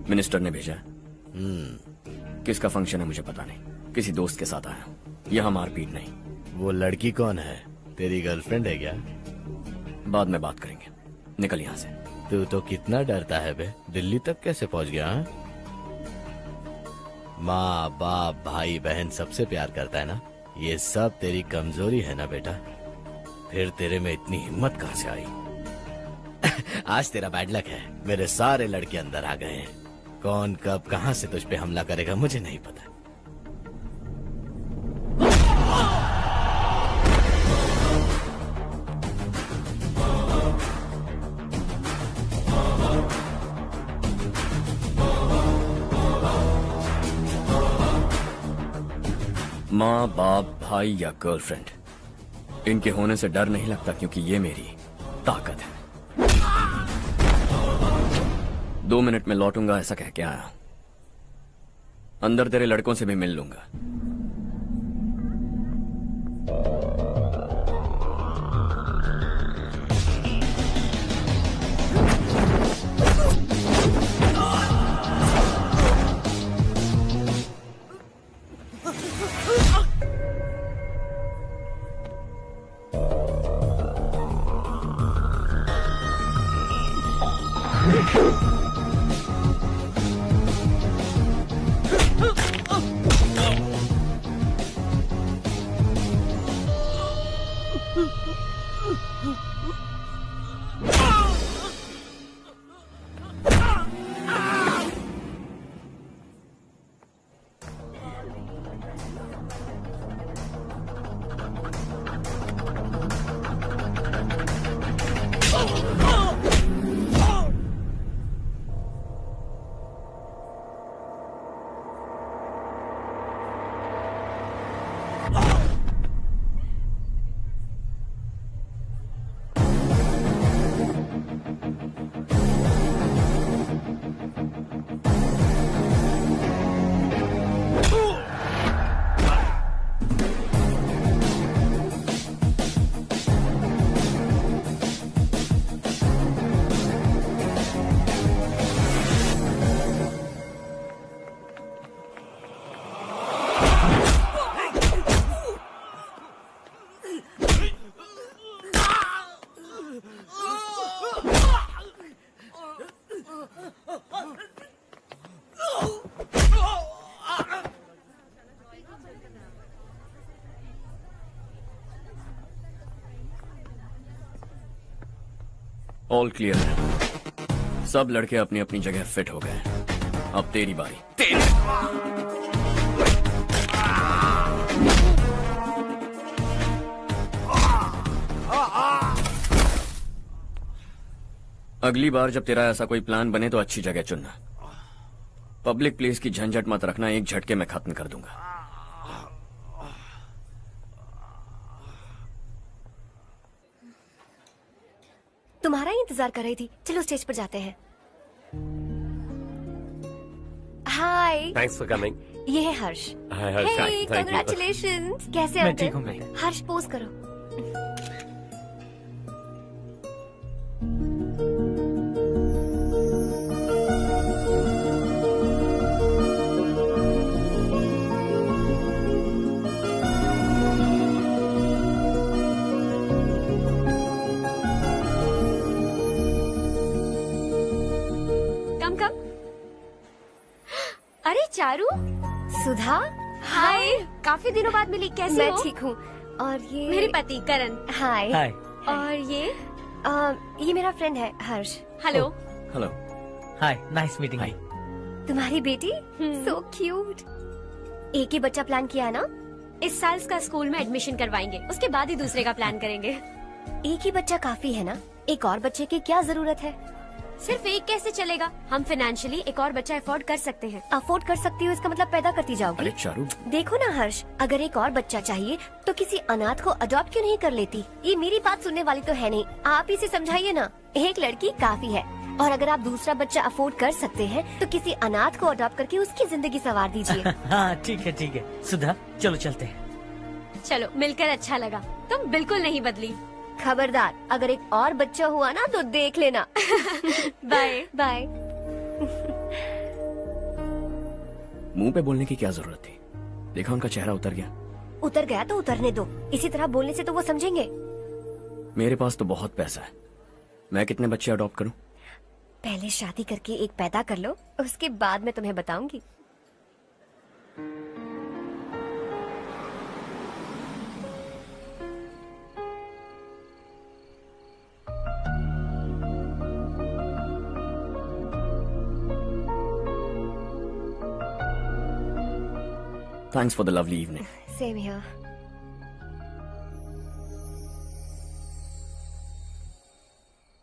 मिनिस्टर ने भेजा है। किसका फंक्शन है मुझे पता नहीं, किसी दोस्त के साथ आया हूँ। यहाँ मारपीट नहीं। वो लड़की कौन है? तेरी गर्लफ्रेंड है क्या? बाद में बात करेंगे, निकल यहाँ से। तू तो कितना डरता है बे, दिल्ली तक कैसे पहुँच गया? हाँ? माँ बाप भाई बहन सबसे प्यार करता है ना, ये सब तेरी कमजोरी है ना बेटा। फिर तेरे में इतनी हिम्मत कहाँ से आई? आज तेरा बैड लक है, मेरे सारे लड़के अंदर आ गए हैं। कौन कब कहां से तुझ पे हमला करेगा मुझे नहीं पता। माँ बाप भाई या गर्लफ्रेंड, इनके होने से डर नहीं लगता, क्योंकि ये मेरी ताकत है। 2 मिनट में लौटूंगा ऐसा कह के आया। अंदर तेरे लड़कों से भी मिल लूंगा। ऑल क्लियर है। सब लड़के अपनी अपनी जगह फिट हो गए। अब तेरी बारी। अगली बार जब तेरा ऐसा कोई प्लान बने तो अच्छी जगह चुनना। पब्लिक प्लेस की झंझट मत रखना, एक झटके में खत्म कर दूंगा। तुम्हारा ही इंतजार कर रही थी। चलो स्टेज पर जाते हैं। हाय। Thanks for coming. ये है हर्ष। हाय हर्ष। हे, कांग्रेचुलेशंस। कैसे मैं ठीक हूँ बेटे। हर्ष पोज करो। अरे चारू, सुधा, हाय। काफी दिनों बाद मिली, कैसी हो? मैं ठीक हूँ। और ये मेरे पति करण। हाय। हाय। और ये मेरा फ्रेंड है Harsh. Hello. Hello. Hi, nice meeting you. तुम्हारी बेटी सो क्यूट। एक ही बच्चा प्लान किया है ना? इस साल इसका स्कूल में एडमिशन करवाएंगे, उसके बाद ही दूसरे का प्लान करेंगे। एक ही बच्चा काफी है ना? एक और बच्चे की क्या जरूरत है? सिर्फ एक कैसे चलेगा? हम फाइनेंशियली एक और बच्चा अफोर्ड कर सकते हैं। अफोर्ड कर सकती हो इसका मतलब पैदा करती जाओगी। अरे चारू, देखो ना हर्ष, अगर एक और बच्चा चाहिए तो किसी अनाथ को अडॉप्ट क्यों नहीं कर लेती? ये मेरी बात सुनने वाली तो है नहीं, आप इसे समझाइए ना। एक लड़की काफी है, और अगर आप दूसरा बच्चा अफोर्ड कर सकते हैं तो किसी अनाथ को अडॉप्ट करके उसकी जिंदगी संवार दीजिए। हाँ ठीक है सुधा, चलो चलते हैं। चलो, मिलकर अच्छा लगा। तुम बिल्कुल नहीं बदली। खबरदार, अगर एक और बच्चा हुआ ना तो देख लेना। Bye bye. मुंह पे बोलने की क्या जरूरत थी? देखा उनका चेहरा उतर गया। उतर गया तो उतरने दो, इसी तरह बोलने से तो वो समझेंगे। मेरे पास तो बहुत पैसा है, मैं कितने बच्चे अडॉप्ट करूं? पहले शादी करके एक पैदा कर लो, उसके बाद मैं तुम्हें बताऊंगी। Thanks for the lovely evening. Same here.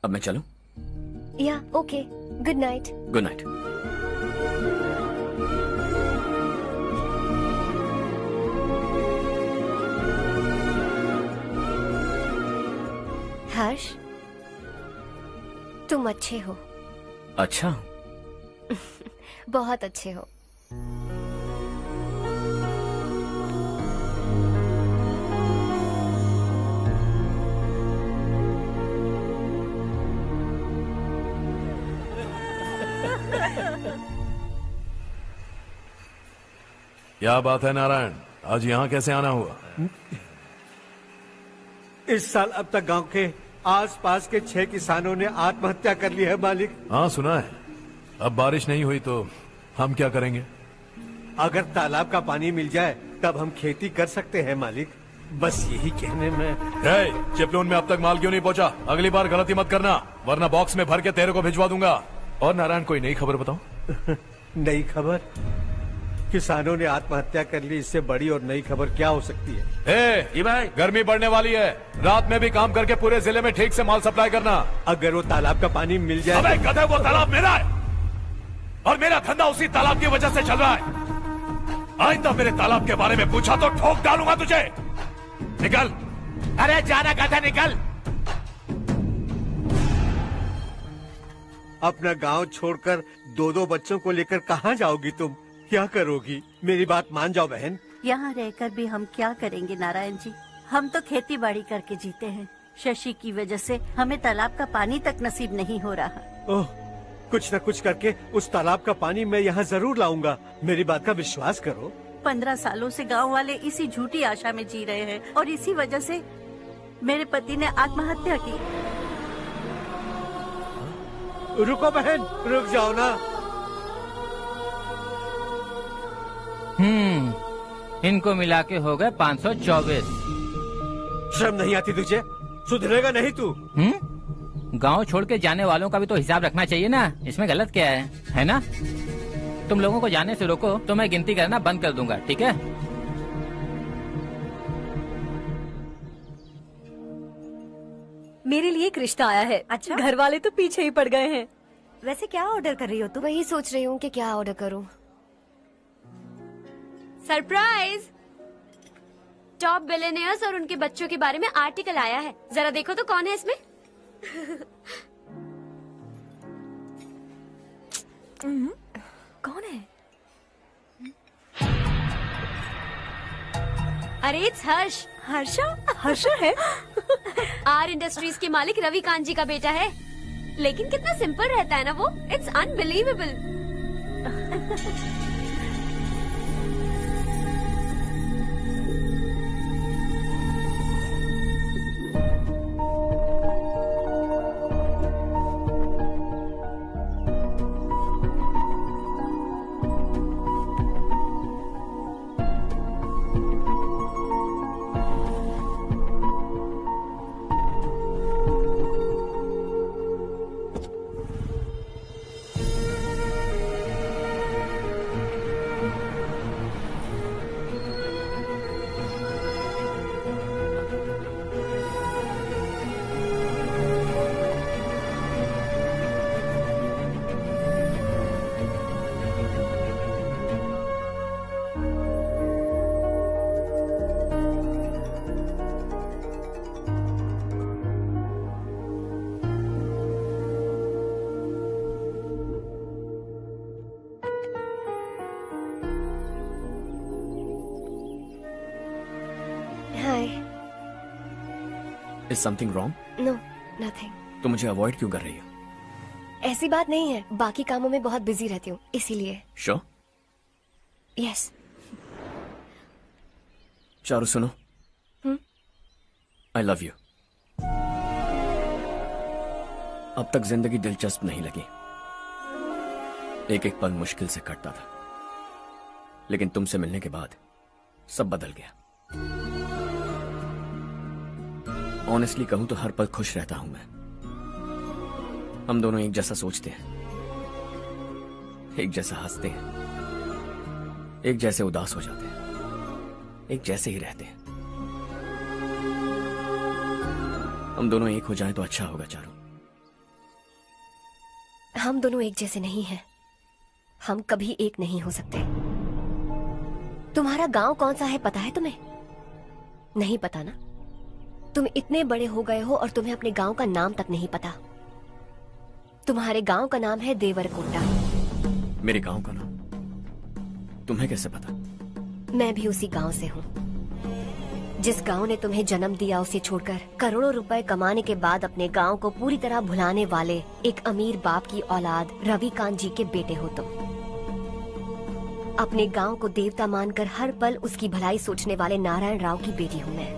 अब मैं चलूं? Yeah, okay. Good night. Good night. हर्ष, तुम अच्छे हो। अच्छा। बहुत अच्छे हो। क्या बात है नारायण, आज यहाँ कैसे आना हुआ? इस साल अब तक गांव के आसपास के 6 किसानों ने आत्महत्या कर ली है मालिक। हाँ सुना है। अब बारिश नहीं हुई तो हम क्या करेंगे? अगर तालाब का पानी मिल जाए तब हम खेती कर सकते हैं मालिक। बस यही कहने में। चिपलून में अब तक माल क्यों नहीं पहुँचा? अगली बार गलती मत करना, वरना बॉक्स में भर के तेरे को भिजवा दूंगा। और नारायण, कोई नई खबर बताओ। नई खबर? किसानों ने आत्महत्या कर ली, इससे बड़ी और नई खबर क्या हो सकती है? भाई, गर्मी बढ़ने वाली है, रात में भी काम करके पूरे जिले में ठीक से माल सप्लाई करना। अगर वो तालाब का पानी मिल जाए। अबे गधे, वो तालाब मेरा है और मेरा धंधा उसी तालाब की वजह से चल रहा है। आइंदा मेरे तालाब के बारे में पूछा तो ठोक डालूंगा तुझे। निकल। अरे जाना गधा, निकल। अपना गांव छोड़कर 2-2 बच्चों को लेकर कहाँ जाओगी तुम? क्या करोगी? मेरी बात मान जाओ बहन। यहाँ रहकर भी हम क्या करेंगे नारायण जी? हम तो खेती बाड़ी करके जीते हैं। शशि की वजह से हमें तालाब का पानी तक नसीब नहीं हो रहा। ओह, कुछ न कुछ करके उस तालाब का पानी मैं यहाँ जरूर लाऊंगा। मेरी बात का विश्वास करो। 15 सालों से गांव वाले इसी झूठी आशा में जी रहे हैं और इसी वजह से मेरे पति ने आत्महत्या की। रुको बहन, रुक जाओ ना। इनको मिला के हो गए 524। शर्म नहीं आती तुझे? सुधरेगा नहीं तू? गांव छोड़ के जाने वालों का भी तो हिसाब रखना चाहिए ना। इसमें गलत क्या है ना? तुम लोगों को जाने से रोको तो मैं गिनती करना बंद कर दूंगा, ठीक है? मेरे लिए एक रिश्ता आया है। अच्छा? घर वाले तो पीछे ही पड़ गए हैं। वैसे क्या ऑर्डर कर रही हो तुम? वही सोच रही हूँ कि क्या ऑर्डर करूँ। सरप्राइज! टॉप बिलियनियर्स और उनके बच्चों के बारे में आर्टिकल आया है। जरा देखो तो कौन है इसमें। कौन है? अरे इट्स हर्ष। हर्षा है? आर इंडस्ट्रीज के मालिक रवि कांत जी का बेटा है। लेकिन कितना सिंपल रहता है ना वो। It's unbelievable. Is something wrong? No, nothing. तो मुझे अवॉइड क्यों कर रही हो? ऐसी बात नहीं है, बाकी कामों में बहुत बिजी रहती हूँ इसीलिए। श्योर? यस। चारू सुनो, आई लव यू। अब तक जिंदगी दिलचस्प नहीं लगी, एक एक पल मुश्किल से कटता था, लेकिन तुमसे मिलने के बाद सब बदल गया। ऑनेस्टली कहूं तो हर पल खुश रहता हूं मैं। हम दोनों एक जैसा सोचते हैं, एक जैसा हंसते हैं, एक जैसे उदास हो जाते हैं, एक जैसे ही रहते हैं। हम दोनों एक हो जाएं तो अच्छा होगा चारू। हम दोनों एक जैसे नहीं हैं, हम कभी एक नहीं हो सकते। तुम्हारा गांव कौन सा है पता है तुम्हें? नहीं पता ना? तुम इतने बड़े हो गए हो और तुम्हें अपने गांव का नाम तक नहीं पता। तुम्हारे गांव का नाम है देवरकोटा। मेरे गांव का नाम तुम्हें कैसे पता? मैं भी उसी गांव से हूँ। जिस गांव ने तुम्हें जन्म दिया उसे छोड़कर करोड़ों रुपए कमाने के बाद अपने गांव को पूरी तरह भुलाने वाले एक अमीर बाप की औलाद रविकांत जी के बेटे हो तुम। अपने गांव को देवता मानकर हर पल उसकी भलाई सोचने वाले नारायण राव की बेटी हूँ मैं।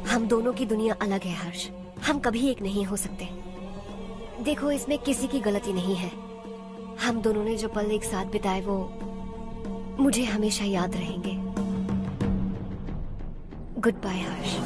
हम दोनों की दुनिया अलग है हर्ष, हम कभी एक नहीं हो सकते। देखो इसमें किसी की गलती नहीं है। हम दोनों ने जो पल एक साथ बिताए वो मुझे हमेशा याद रहेंगे। गुड बाय हर्ष।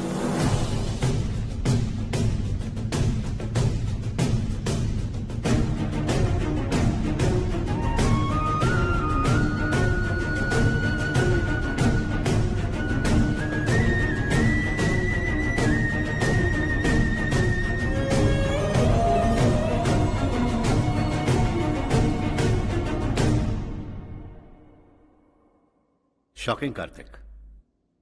शॉकिंग कार्तिक,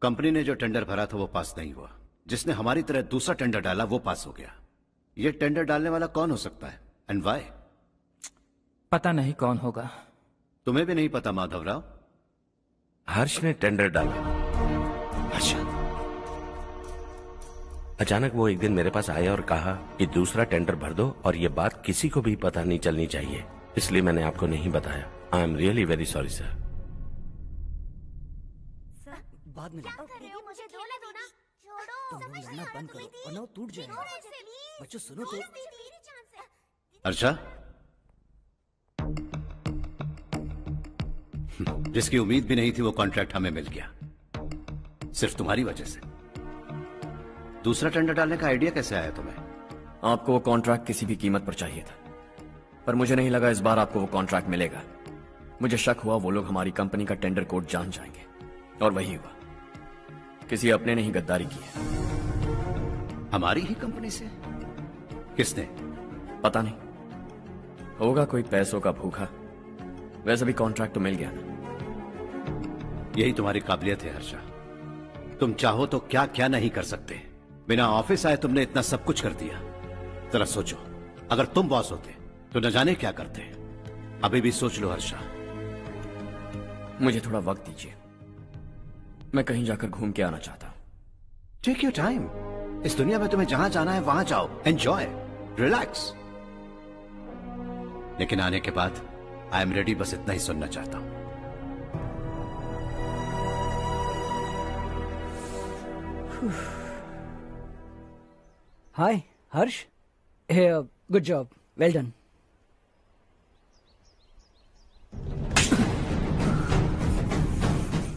कंपनी ने जो टेंडर भरा था वो पास नहीं हुआ। जिसने हमारी तरह दूसरा टेंडर डाला वो पास हो गया। ये टेंडर डालने वाला कौन हो सकता है एंड व्हाई? पता नहीं कौन होगा। तुम्हें भी नहीं पता माधवराव? हर्ष ने टेंडर डाला। अच्छा। अचानक वो एक दिन मेरे पास आया और कहा कि दूसरा टेंडर भर दो और ये बात किसी को भी पता नहीं चलनी चाहिए, इसलिए मैंने आपको नहीं बताया। I am really very sorry sir. बाद में मुझे धोने दो ना। छोड़ो। तुम लड़ना बंद करो वरना वो टूट जाएगा। बच्चों सुनो तो। अर्षा, जिसकी उम्मीद भी नहीं थी वो कॉन्ट्रैक्ट हमें मिल गया, सिर्फ तुम्हारी वजह से। दूसरा टेंडर डालने का आइडिया कैसे आया तुम्हें? आपको वो कॉन्ट्रैक्ट किसी भी कीमत पर चाहिए था, पर मुझे नहीं लगा इस बार आपको वो कॉन्ट्रैक्ट मिलेगा। मुझे शक हुआ वो लोग हमारी कंपनी का टेंडर कोड जान जाएंगे, और वही हुआ। किसी अपने ने ही गद्दारी की है। हमारी ही कंपनी से? किसने? पता नहीं, होगा कोई पैसों का भूखा। वैसे भी कॉन्ट्रैक्ट तो मिल गया ना। यही तुम्हारी काबिलियत है हर्षा, तुम चाहो तो क्या क्या नहीं कर सकते। बिना ऑफिस आए तुमने इतना सब कुछ कर दिया। जरा सोचो, अगर तुम बॉस होते तो न जाने क्या करते। अभी भी सोच लो हर्षा। मुझे थोड़ा वक्त दीजिए, मैं कहीं जाकर घूम के आना चाहता हूं। Take your time. इस दुनिया में तुम्हें जहां जाना है वहां जाओ, एंजॉय, रिलैक्स। लेकिन आने के बाद आई एम रेडी, बस इतना ही सुनना चाहता हूं। हाय हर्ष, गुड जॉब, वेल डन।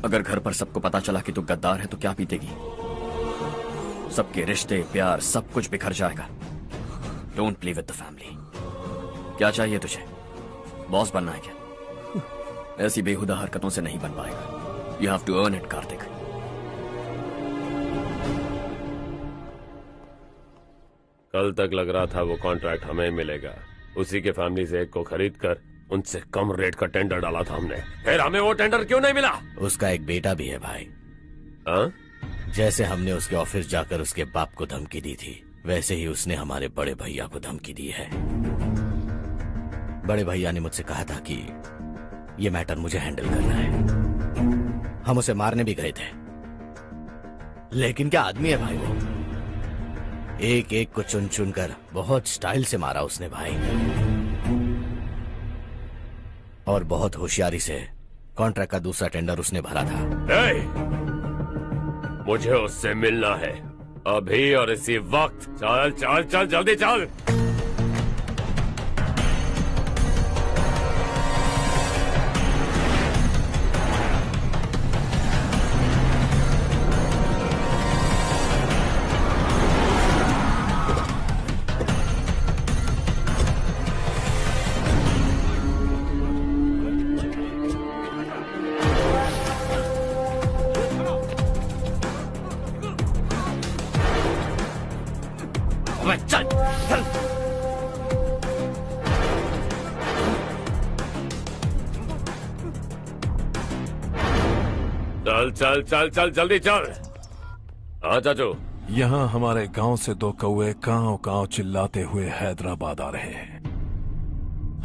अगर घर पर सबको पता चला कि तू गद्दार है तो क्या पीतेगी? सबके रिश्ते, प्यार, सब कुछ बिखर जाएगा। Don't play with the family. क्या चाहिए तुझे? बॉस बनना है क्या? ऐसी बेहुदा हरकतों से नहीं बन पाएगा। You have to earn it Kartik. कल तक लग रहा था वो कॉन्ट्रैक्ट हमें मिलेगा। उसी के फैमिली से एक को खरीद कर उनसे कम रेट का टेंडर डाला था हमने, फिर हमें वो टेंडर क्यों नहीं मिला? उसका एक बेटा भी है भाई। हाँ? जैसे हमने उसके ऑफिस जाकर उसके बाप को धमकी दी थी, वैसे ही उसने हमारे बड़े भैया को धमकी दी है। बड़े भैया ने मुझसे कहा था कि ये मैटर मुझे हैंडल करना है। हम उसे मारने भी गए थे, लेकिन क्या आदमी है भाई वो। एक एक को चुन चुन कर बहुत स्टाइल से मारा उसने भाई, और बहुत होशियारी से कॉन्ट्रैक्ट का दूसरा टेंडर उसने भरा था। मुझे उससे मिलना है अभी और इसी वक्त। चल चल चल जल्दी चल। चल चल चल चल जल्दी चल। हाँ चाचू। यहाँ हमारे गांव से 2 कौवे कांव चिल्लाते हुए हैदराबाद आ रहे हैं।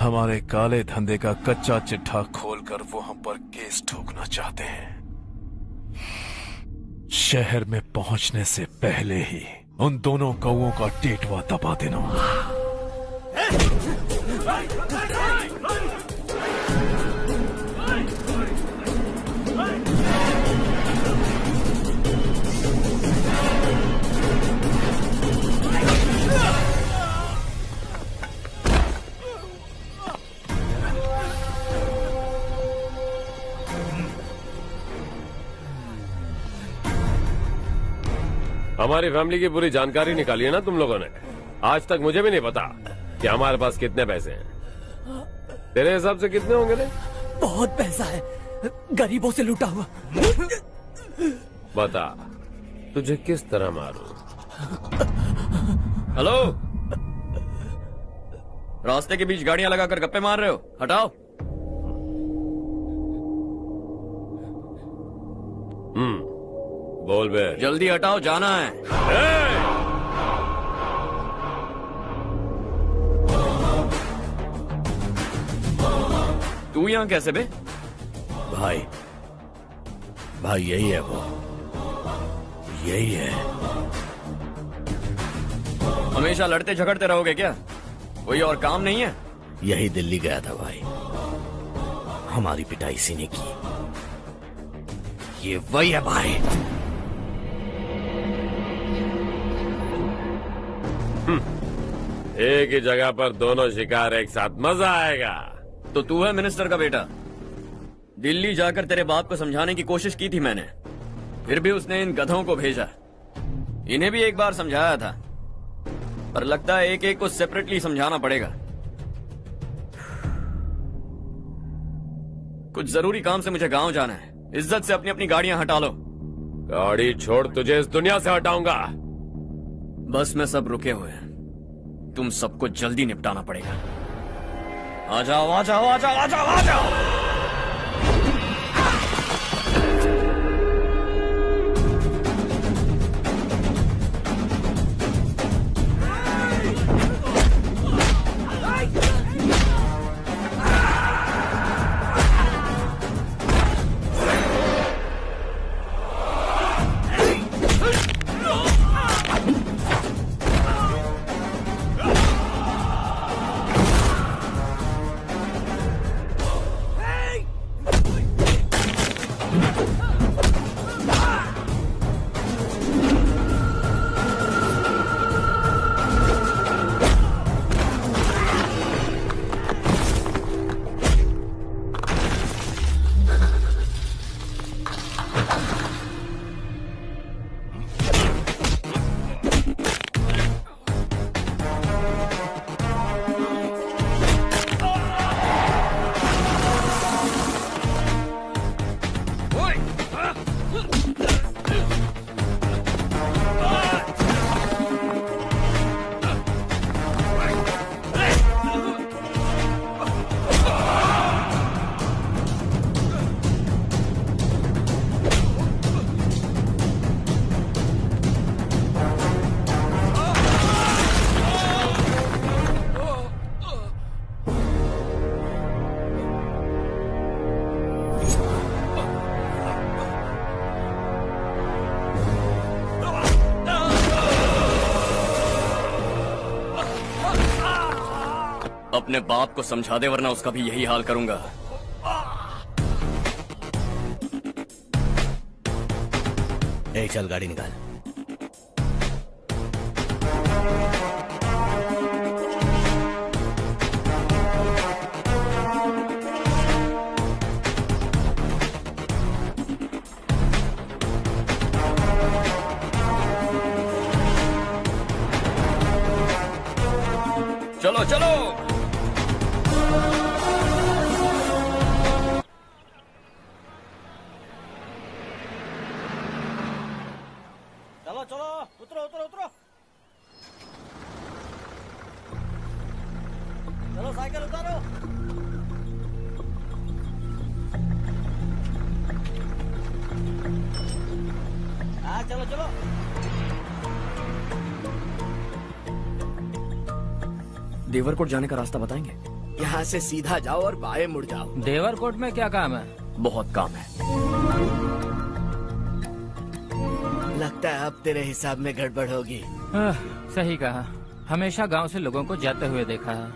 हमारे काले धंधे का कच्चा चिट्ठा खोलकर वो हम पर केस ठोकना चाहते हैं। शहर में पहुंचने से पहले ही उन दोनों कौवों का टेटवा दबा देना। हमारी फैमिली की पूरी जानकारी निकाली है ना तुम लोगों ने। आज तक मुझे भी नहीं पता कि हमारे पास कितने पैसे हैं। तेरे हिसाब से कितने होंगे रे? बहुत पैसा है, गरीबों से लूटा हुआ। बता तुझे किस तरह मारूं? हेलो, रास्ते के बीच गाड़ियां लगाकर गप्पे मार रहे हो? हटाओ। बोल बे। जल्दी हटाओ, जाना है। तू यहाँ कैसे बे? भाई यही है वो, यही है। हमेशा लड़ते झगड़ते रहोगे क्या? कोई और काम नहीं है? यही दिल्ली गया था भाई, हमारी पिटाई इसी ने की। ये वही है भाई। एक ही जगह पर दोनों शिकार एक साथ, मजा आएगा। तो तू है मिनिस्टर का बेटा। दिल्ली जाकर तेरे बाप को समझाने की कोशिश की थी मैंने, फिर भी उसने इन गधों को भेजा। इन्हें भी एक बार समझाया था, पर लगता है एक एक को सेपरेटली समझाना पड़ेगा। कुछ जरूरी काम से मुझे गांव जाना है। इज्जत से अपनी अपनी गाड़ियां हटा लो। गाड़ी छोड़, तुझे इस दुनिया से हटाऊंगा। बस में सब रुके हुए हैं, तुम सबको जल्दी निपटाना पड़ेगा। आ जाओ आ जाओ आ जाओ आ जाओ आ जाओ। अपने बाप को समझा दे वरना उसका भी यही हाल करूंगा। ए, चल गाड़ी निकाल। चलो चलो। चलो चलो, उतरो उतरो उतरो। चलो साइकिल उतारो। हाँ चलो चलो। देवरकोट जाने का रास्ता बताएंगे? यहाँ से सीधा जाओ और बाएं मुड़ जाओ। देवरकोट में क्या काम है? बहुत काम है। लगता है अब तेरे हिसाब में गड़बड़ होगी। सही कहा। हमेशा गांव से लोगों को जाते हुए देखा है।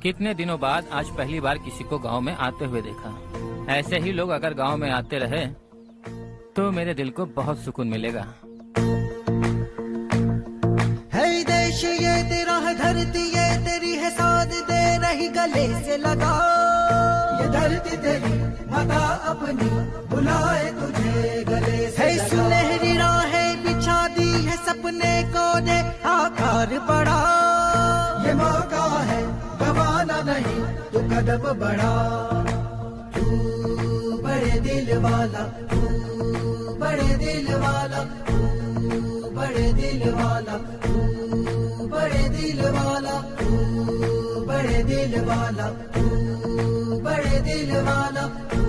कितने दिनों बाद आज पहली बार किसी को गांव में आते हुए देखा। ऐसे ही लोग अगर गांव में आते रहे तो मेरे दिल को बहुत सुकून मिलेगा। है देश ये तेरा है, धरती ये तेरी है, साथ दे रही गले से लगा। ये धरती तेरी माता अपनी बुलाए तुझे गले से लगा। सुनहरी राहें बिछा दी है, सपने को दे आकार बड़ा। ये मौका है गवाना नहीं, तू कदम बढ़ा। तू बड़े दिल वाला, तू बड़े दिल वाला, तू बड़े दिल वाला, तू बड़े दिल वाला, तू बड़े दिल वाला, तू बड़े दिल वाला, तू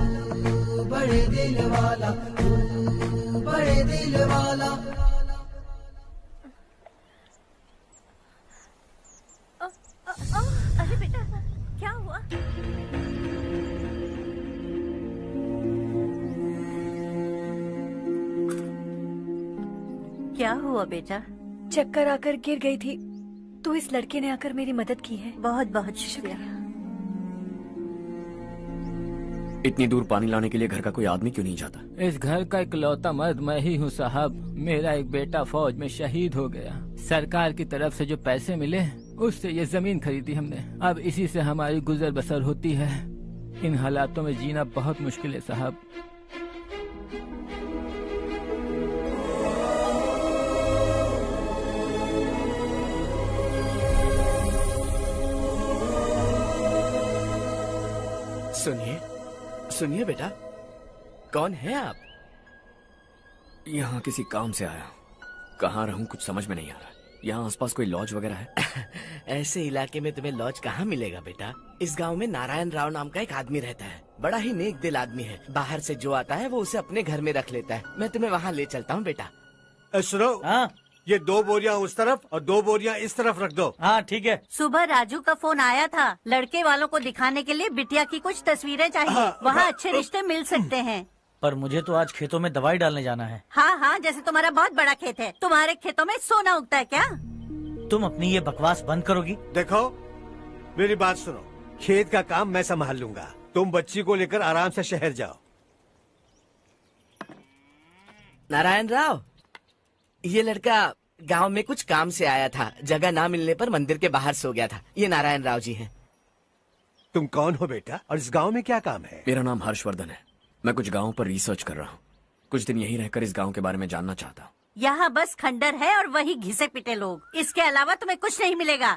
बड़े दिल वाला, तू बड़े दिल वाला। अरे बेटा क्या हुआ? क्या हुआ बेटा? चक्कर आकर गिर गई थी तो इस लड़के ने आकर मेरी मदद की है। बहुत बहुत शुक्रिया। इतनी दूर पानी लाने के लिए घर का कोई आदमी क्यों नहीं जाता? इस घर का इकलौता मर्द मैं ही हूँ साहब। मेरा एक बेटा फौज में शहीद हो गया। सरकार की तरफ से जो पैसे मिले उससे ये जमीन खरीदी हमने। अब इसी से हमारी गुजर बसर होती है। इन हालातों में जीना बहुत मुश्किल है साहब। सुनिए सुनिए बेटा, कौन है आप? यहाँ किसी काम से आया। कहाँ रहूँ कुछ समझ में नहीं आ रहा। यहाँ आसपास कोई लॉज वगैरह है? ऐसे इलाके में तुम्हें लॉज कहाँ मिलेगा बेटा। इस गांव में नारायण राव नाम का एक आदमी रहता है। बड़ा ही नेक दिल आदमी है। बाहर से जो आता है वो उसे अपने घर में रख लेता है। मैं तुम्हें वहाँ ले चलता हूँ बेटा। सुनो, ये 2 बोरियां उस तरफ और 2 बोरियां इस तरफ रख दो। हाँ ठीक है। सुबह राजू का फोन आया था। लड़के वालों को दिखाने के लिए बिटिया की कुछ तस्वीरें चाहिए। वहाँ अच्छे रिश्ते मिल सकते हैं। पर मुझे तो आज खेतों में दवाई डालने जाना है। हाँ हाँ, जैसे तुम्हारा बहुत बड़ा खेत है। तुम्हारे खेतों में सोना उगता है क्या? तुम अपनी ये बकवास बंद करोगी? देखो मेरी बात सुनो, खेत का काम मैं संभाल लूंगा। तुम बच्ची को लेकर आराम से शहर जाओ। नारायण राव, ये लड़का गांव में कुछ काम से आया था। जगह ना मिलने पर मंदिर के बाहर सो गया था। ये नारायण राव जी हैं। तुम कौन हो बेटा और इस गांव में क्या काम है? मेरा नाम हर्षवर्धन है। मैं कुछ गाँव पर रिसर्च कर रहा हूँ। कुछ दिन यहीं रहकर इस गाँव के बारे में जानना चाहता हूँ। यहाँ बस खंडर है और वही घिसे पिटे लोग। इसके अलावा तुम्हें कुछ नहीं मिलेगा।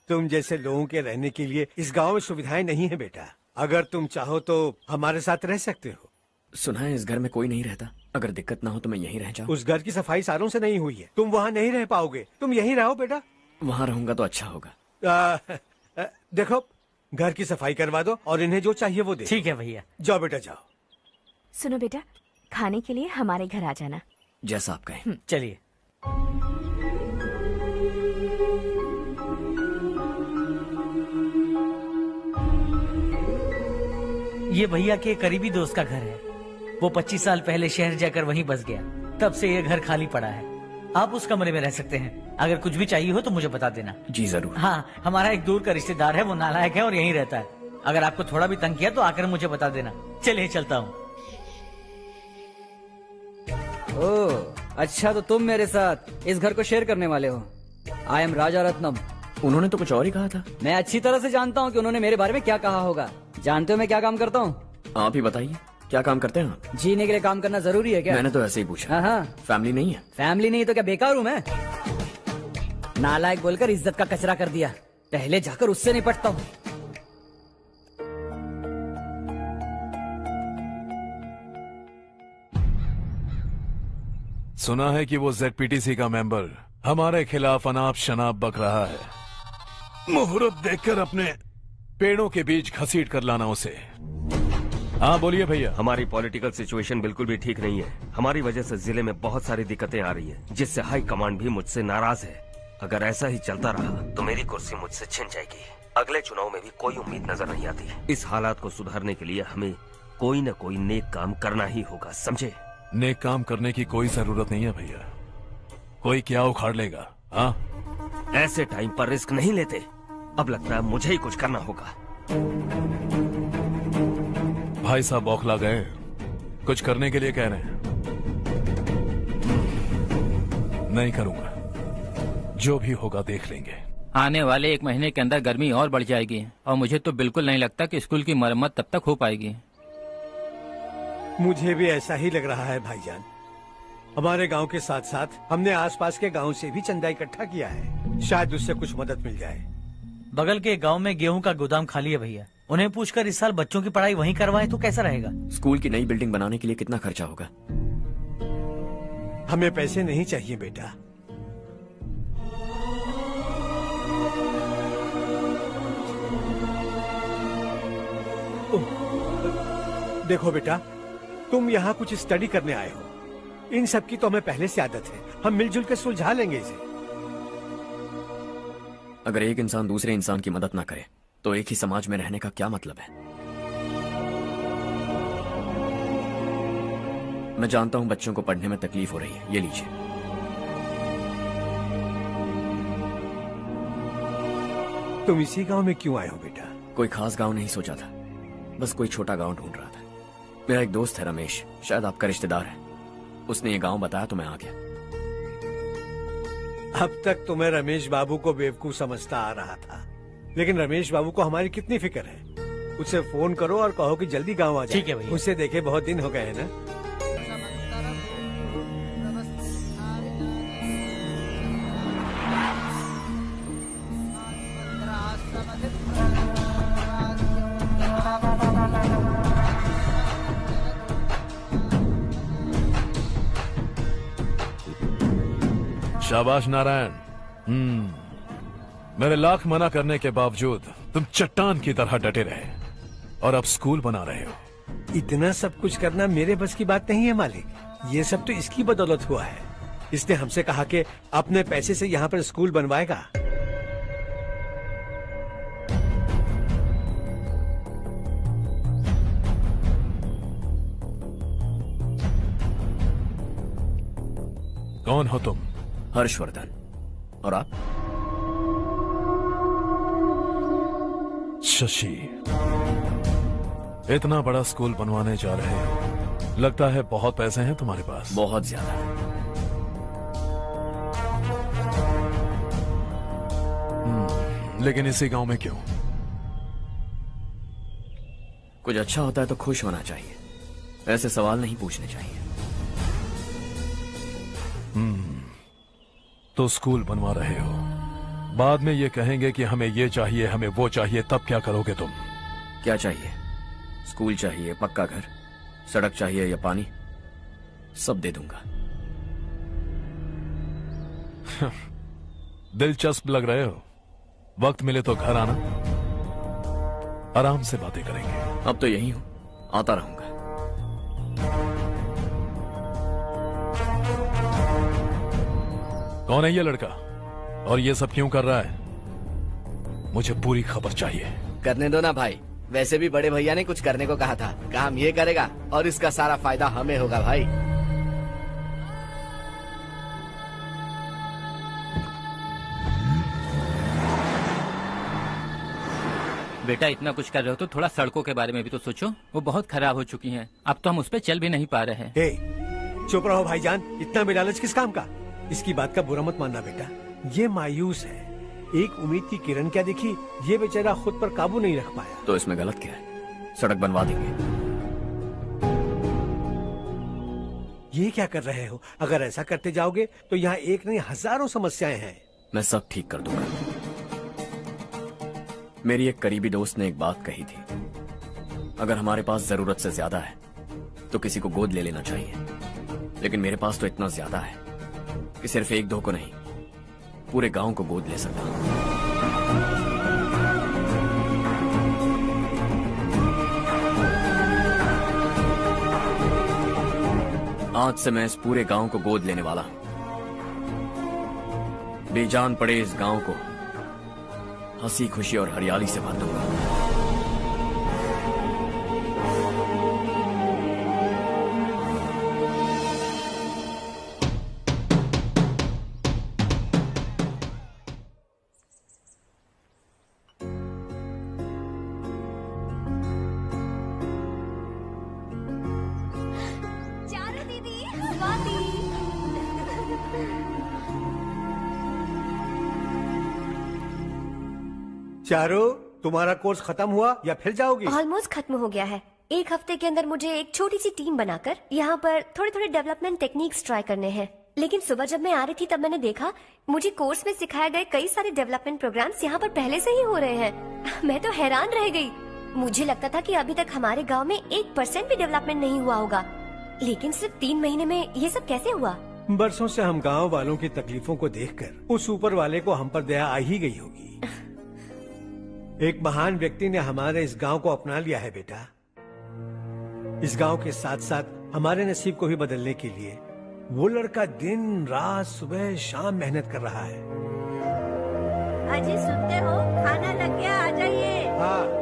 तुम जैसे लोगों के रहने के लिए इस गांव में सुविधाएं नहीं है बेटा। अगर तुम चाहो तो हमारे साथ रह सकते हो। सुना है इस घर में कोई नहीं रहता। अगर दिक्कत ना हो तो मैं यहीं रह जाऊँ। उस घर की सफाई सालों से नहीं हुई है। तुम वहाँ नहीं रह पाओगे। तुम यहीं रहो बेटा। वहाँ रहूंगा तो अच्छा होगा। देखो, घर की सफाई करवा दो और इन्हें जो चाहिए वो दे। ठीक है भैया। जाओ बेटा जाओ। सुनो बेटा, खाने के लिए हमारे घर आ जाना। जैसा आप कहें। चलिए। ये भैया के करीबी दोस्त का घर है। वो 25 साल पहले शहर जाकर वहीं बस गया। तब से ये घर खाली पड़ा है। आप उस कमरे में रह सकते हैं। अगर कुछ भी चाहिए हो तो मुझे बता देना। जी जरूर। हाँ, हमारा एक दूर का रिश्तेदार है, वो नालायक है और यहीं रहता है। अगर आपको थोड़ा भी तंग किया तो आकर मुझे बता देना। चलिए चलता हूँ। ओह, अच्छा तो तुम मेरे साथ इस घर को शेयर करने वाले हो। आई एम राजा रत्नम। उन्होंने तो कुछ और ही कहा था। मैं अच्छी तरह से जानता हूँ कि उन्होंने मेरे बारे में क्या कहा होगा। जानते हो मैं क्या काम करता हूँ? आप ही बताइए, क्या काम करते हैं आप? जीने के लिए काम करना जरूरी है क्या? मैंने तो ऐसे ही पूछा। हाँ। फैमिली नहीं है? फैमिली नहीं तो क्या बेकार हूँ मैं? नालायक बोलकर इज्जत का कचरा कर दिया। पहले जाकर उससे निपटता हूँ। सुना है कि वो ZPTC का मेंबर हमारे खिलाफ अनाप शनाप बक रहा है। मुहूर्त देखकर अपने पेड़ों के बीच घसीट कर लाना उसे। हाँ बोलिए भैया। हमारी पॉलिटिकल सिचुएशन बिल्कुल भी ठीक नहीं है। हमारी वजह से जिले में बहुत सारी दिक्कतें आ रही है, जिससे हाई कमांड भी मुझसे नाराज है। अगर ऐसा ही चलता रहा तो मेरी कुर्सी मुझसे छिन जाएगी। अगले चुनाव में भी कोई उम्मीद नजर नहीं आती। इस हालात को सुधारने के लिए हमें कोई न कोई नेक काम करना ही होगा, समझे? नेक काम करने की कोई जरूरत नहीं है भैया। कोई क्या उखाड़ लेगा? हाँ, ऐसे टाइम पर रिस्क नहीं लेते। अब लगता है मुझे ही कुछ करना होगा। भाई साहब बौखला गए, कुछ करने के लिए कह रहे हैं। नहीं करूंगा, जो भी होगा देख लेंगे। आने वाले 1 महीने के अंदर गर्मी और बढ़ जाएगी और मुझे तो बिल्कुल नहीं लगता कि स्कूल की मरम्मत तब तक हो पाएगी। मुझे भी ऐसा ही लग रहा है भाईजान। हमारे गांव के साथ साथ हमने आसपास के गांव से भी चंदा इकट्ठा किया है, शायद उससे कुछ मदद मिल जाए। बगल के गांव में गेहूं का गोदाम खाली है भैया। उन्हें पूछकर इस साल बच्चों की पढ़ाई वहीं करवाए तो कैसा रहेगा? स्कूल की नई बिल्डिंग बनाने के लिए कितना खर्चा होगा? हमें पैसे नहीं चाहिए बेटा। देखो बेटा, तुम यहाँ कुछ स्टडी करने आए हो। इन सब की तो हमें पहले से आदत है। हम मिलजुल कर सुलझा लेंगे इसे। अगर एक इंसान दूसरे इंसान की मदद ना करे तो एक ही समाज में रहने का क्या मतलब है? मैं जानता हूं बच्चों को पढ़ने में तकलीफ हो रही है, ये लीजिए। तुम इसी गांव में क्यों आए हो बेटा? कोई खास गांव नहीं सोचा था, बस कोई छोटा गांव ढूंढ रहा था। मेरा एक दोस्त है रमेश, शायद आपका रिश्तेदार है। उसने ये गांव बताया तो मैं आ गया। अब तक तो मैं रमेश बाबू को बेवकूफ समझता आ रहा था, लेकिन रमेश बाबू को हमारी कितनी फिक्र है। उसे फोन करो और कहो कि जल्दी गांव आ जाए। ठीक है भैया। उसे देखे बहुत दिन हो गए हैं ना। शाबाश नारायण। मेरे लाख मना करने के बावजूद तुम चट्टान की तरह डटे रहे और अब स्कूल बना रहे हो। इतना सब कुछ करना मेरे बस की बात नहीं है मालिक। ये सब तो इसकी बदौलत हुआ है। इसने हमसे कहा कि अपने पैसे से यहाँ पर स्कूल बनवाएगा। कौन हो तुम? हर्षवर्धन। और आप? शशि। इतना बड़ा स्कूल बनवाने जा रहे हो, लगता है बहुत पैसे हैं तुम्हारे पास। बहुत ज्यादा। लेकिन इसी गांव में क्यों? कुछ अच्छा होता है तो खुश होना चाहिए, ऐसे सवाल नहीं पूछने चाहिए। तो स्कूल बनवा रहे हो, बाद में ये कहेंगे कि हमें ये चाहिए, हमें वो चाहिए, तब क्या करोगे तुम? क्या चाहिए? स्कूल चाहिए, पक्का घर, सड़क चाहिए या पानी, सब दे दूंगा। दिलचस्प लग रहे हो। वक्त मिले तो घर आना, आराम से बातें करेंगे। अब तो यही हूं, आता रहूंगा। कौन है ये लड़का और ये सब क्यों कर रहा है? मुझे पूरी खबर चाहिए। करने दो ना भाई, वैसे भी बड़े भैया ने कुछ करने को कहा था। काम ये करेगा और इसका सारा फायदा हमें होगा भाई। बेटा इतना कुछ कर रहे हो तो थोड़ा सड़कों के बारे में भी तो सोचो, वो बहुत खराब हो चुकी हैं। अब तो हम उस पर चल भी नहीं पा रहे हैं। चुप रहो भाईजान, इतना भी लालच किस काम का? इसकी बात का बुरा मत मानना बेटा, ये मायूस है। एक उम्मीद की किरण क्या दिखी, ये बेचारा खुद पर काबू नहीं रख पाया। तो इसमें गलत क्या है? सड़क बनवा देंगे। ये क्या कर रहे हो? अगर ऐसा करते जाओगे तो यहाँ एक नहीं हजारों समस्याएं हैं। मैं सब ठीक कर दूंगा। मेरी एक करीबी दोस्त ने एक बात कही थी, अगर हमारे पास जरूरत से ज्यादा है तो किसी को गोद ले लेना चाहिए, लेकिन मेरे पास तो इतना ज्यादा है कि सिर्फ एक दो को नहीं, पूरे गांव को गोद ले सकता हूं। आज से मैं इस पूरे गांव को गोद लेने वाला हूं। बेजान पड़े इस गांव को हंसी खुशी और हरियाली से भर दूंगा। चारू दीदी, स्वाति। चारू, तुम्हारा कोर्स खत्म हुआ या फिर जाओगी? ऑलमोस्ट खत्म हो गया है। एक हफ्ते के अंदर मुझे एक छोटी सी टीम बनाकर यहाँ पर थोड़े थोड़े डेवलपमेंट टेक्निक्स ट्राई करने हैं। लेकिन सुबह जब मैं आ रही थी तब मैंने देखा मुझे कोर्स में सिखाए गए कई सारे डेवलपमेंट प्रोग्राम्स यहाँ पर पहले से ही हो रहे हैं। मैं तो हैरान रह गई। मुझे लगता था कि अभी तक हमारे गाँव में 1% भी डेवलपमेंट नहीं हुआ होगा, लेकिन सिर्फ 3 महीने में ये सब कैसे हुआ? बरसों से हम गांव वालों की तकलीफों को देखकर उस ऊपर वाले को हम पर दया आ ही गई होगी। एक महान व्यक्ति ने हमारे इस गांव को अपना लिया है बेटा। इस गांव के साथ साथ हमारे नसीब को भी बदलने के लिए वो लड़का दिन रात सुबह शाम मेहनत कर रहा है। अजी सुनते हो, खाना लग गया, आ जाइए। हाँ।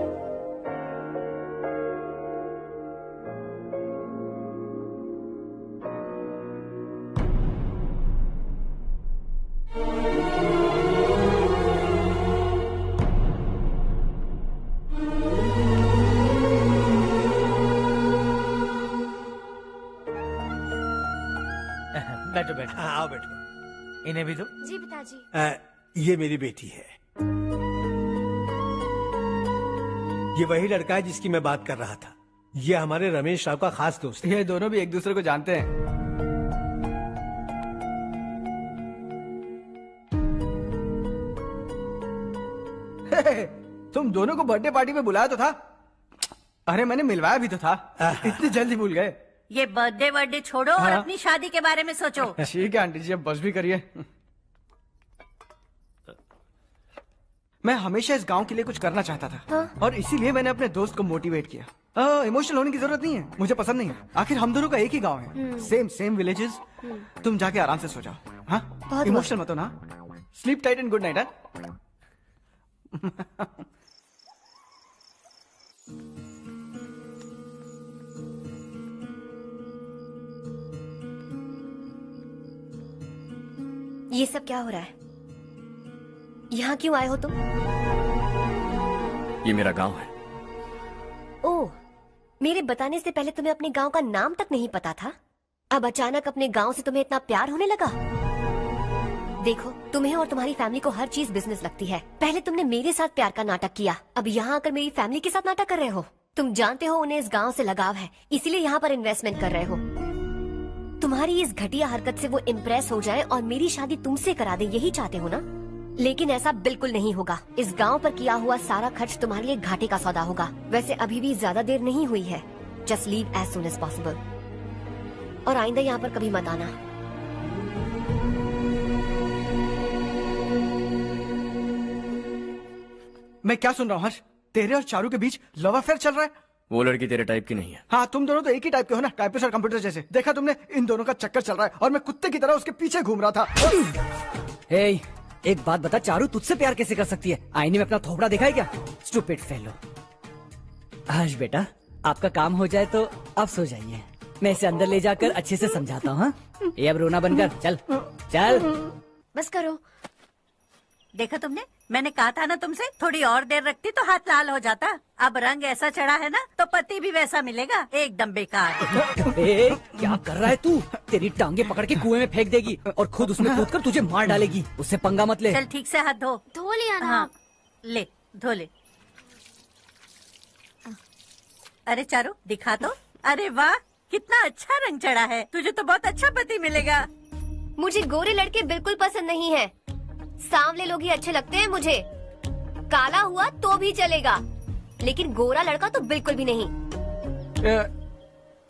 बैठो बैठो। हाँ, आओ बैठो। इन्हें भी दो। जी पिताजी। ये मेरी बेटी है। ये वही लड़का है जिसकी मैं बात कर रहा था। ये हमारे रमेश राव का खास दोस्त है। ये दोनों भी एक दूसरे को जानते हैं। तुम दोनों को बर्थडे पार्टी में बुलाया तो था। अरे मैंने मिलवाया भी तो था। इतनी जल्दी भूल गए। ये बर्थडे छोड़ो और अपनी शादी के बारे में सोचो। ठीक है आंटी जी, अब बस भी करिए। मैं हमेशा इस गांव के लिए कुछ करना चाहता था। हाँ? और इसीलिए मैंने अपने दोस्त को मोटिवेट किया। इमोशनल होने की जरूरत नहीं है, मुझे पसंद नहीं है। आखिर हम दोनों का एक ही गांव है, सेम विलेजेस। तुम जाके आराम से सो जाओ। हाँ, इमोशनल मत हो ना। Sleep tight and good night. ये सब क्या हो रहा है? यहाँ क्यों आए हो तुम? ये मेरा गांव है। ओह, मेरे बताने से पहले तुम्हें अपने गांव का नाम तक नहीं पता था? अब अचानक अपने गांव से तुम्हें इतना प्यार होने लगा? देखो, तुम्हें और तुम्हारी फैमिली को हर चीज बिजनेस लगती है। पहले तुमने मेरे साथ प्यार का नाटक किया, अब यहाँ आकर मेरी फैमिली के साथ नाटक कर रहे हो। तुम जानते हो उन्हें इस गांव से लगाव है, इसीलिए यहाँ पर इन्वेस्टमेंट कर रहे हो। तुम्हारी इस घटिया हरकत से वो इम्प्रेस हो जाए और मेरी शादी तुमसे करा दे, यही चाहते हो ना? लेकिन ऐसा बिल्कुल नहीं होगा। इस गांव पर किया हुआ सारा खर्च तुम्हारे लिए घाटे का सौदा होगा। वैसे अभी भी ज्यादा देर नहीं हुई है। Just leave as soon as possible. और आइंदा यहाँ पर कभी मत आना। मैं क्या सुन रहा हूँ हर्ष? तेरे और चारू के बीच लव अफेयर चल रहा है? वो लड़की तेरे टाइप की नहीं है। हाँ, तुम दोनों तो एक ही टाइप के हो ना, टाइपिस्ट और कंप्यूटर जैसे। देखा तुमने, इन दोनों का चक्कर चल रहा है और मैं कुत्ते की तरह उसके पीछे घूम रहा था। हे, एक बात बता, चारू तुझसे प्यार कैसे कर सकती है? आईने में अपना थोपड़ा देखा है क्या? Stupid fellow. हर्ष बेटा, आपका काम हो जाए तो अब सो जाइए। मैं इसे अंदर ले जाकर अच्छे से समझाता हूँ। ये अब रोना बनकर चल चल। बस करो। देखा तुमने, मैंने कहा था ना तुमसे, थोड़ी और देर रखती तो हाथ लाल हो जाता। अब रंग ऐसा चढ़ा है ना तो पति भी वैसा मिलेगा, एकदम बेकार। क्या कर रहा है तू? तेरी टांगे पकड़ के कुएं में फेंक देगी और खुद उसमें कूदकर तुझे मार डालेगी। उससे पंगा मत ले। चल ठीक से हाथ धो। धो लिया ना। हाँ, ले धो ले। अरे चारू दिखा तो। अरे वाह, कितना अच्छा रंग चढ़ा है। तुझे तो बहुत अच्छा पति मिलेगा। मुझे गोरे लड़के बिल्कुल पसंद नहीं है। सांवले लोग ही अच्छे लगते हैं मुझे। काला हुआ तो भी चलेगा, लेकिन गोरा लड़का तो बिल्कुल भी नहीं।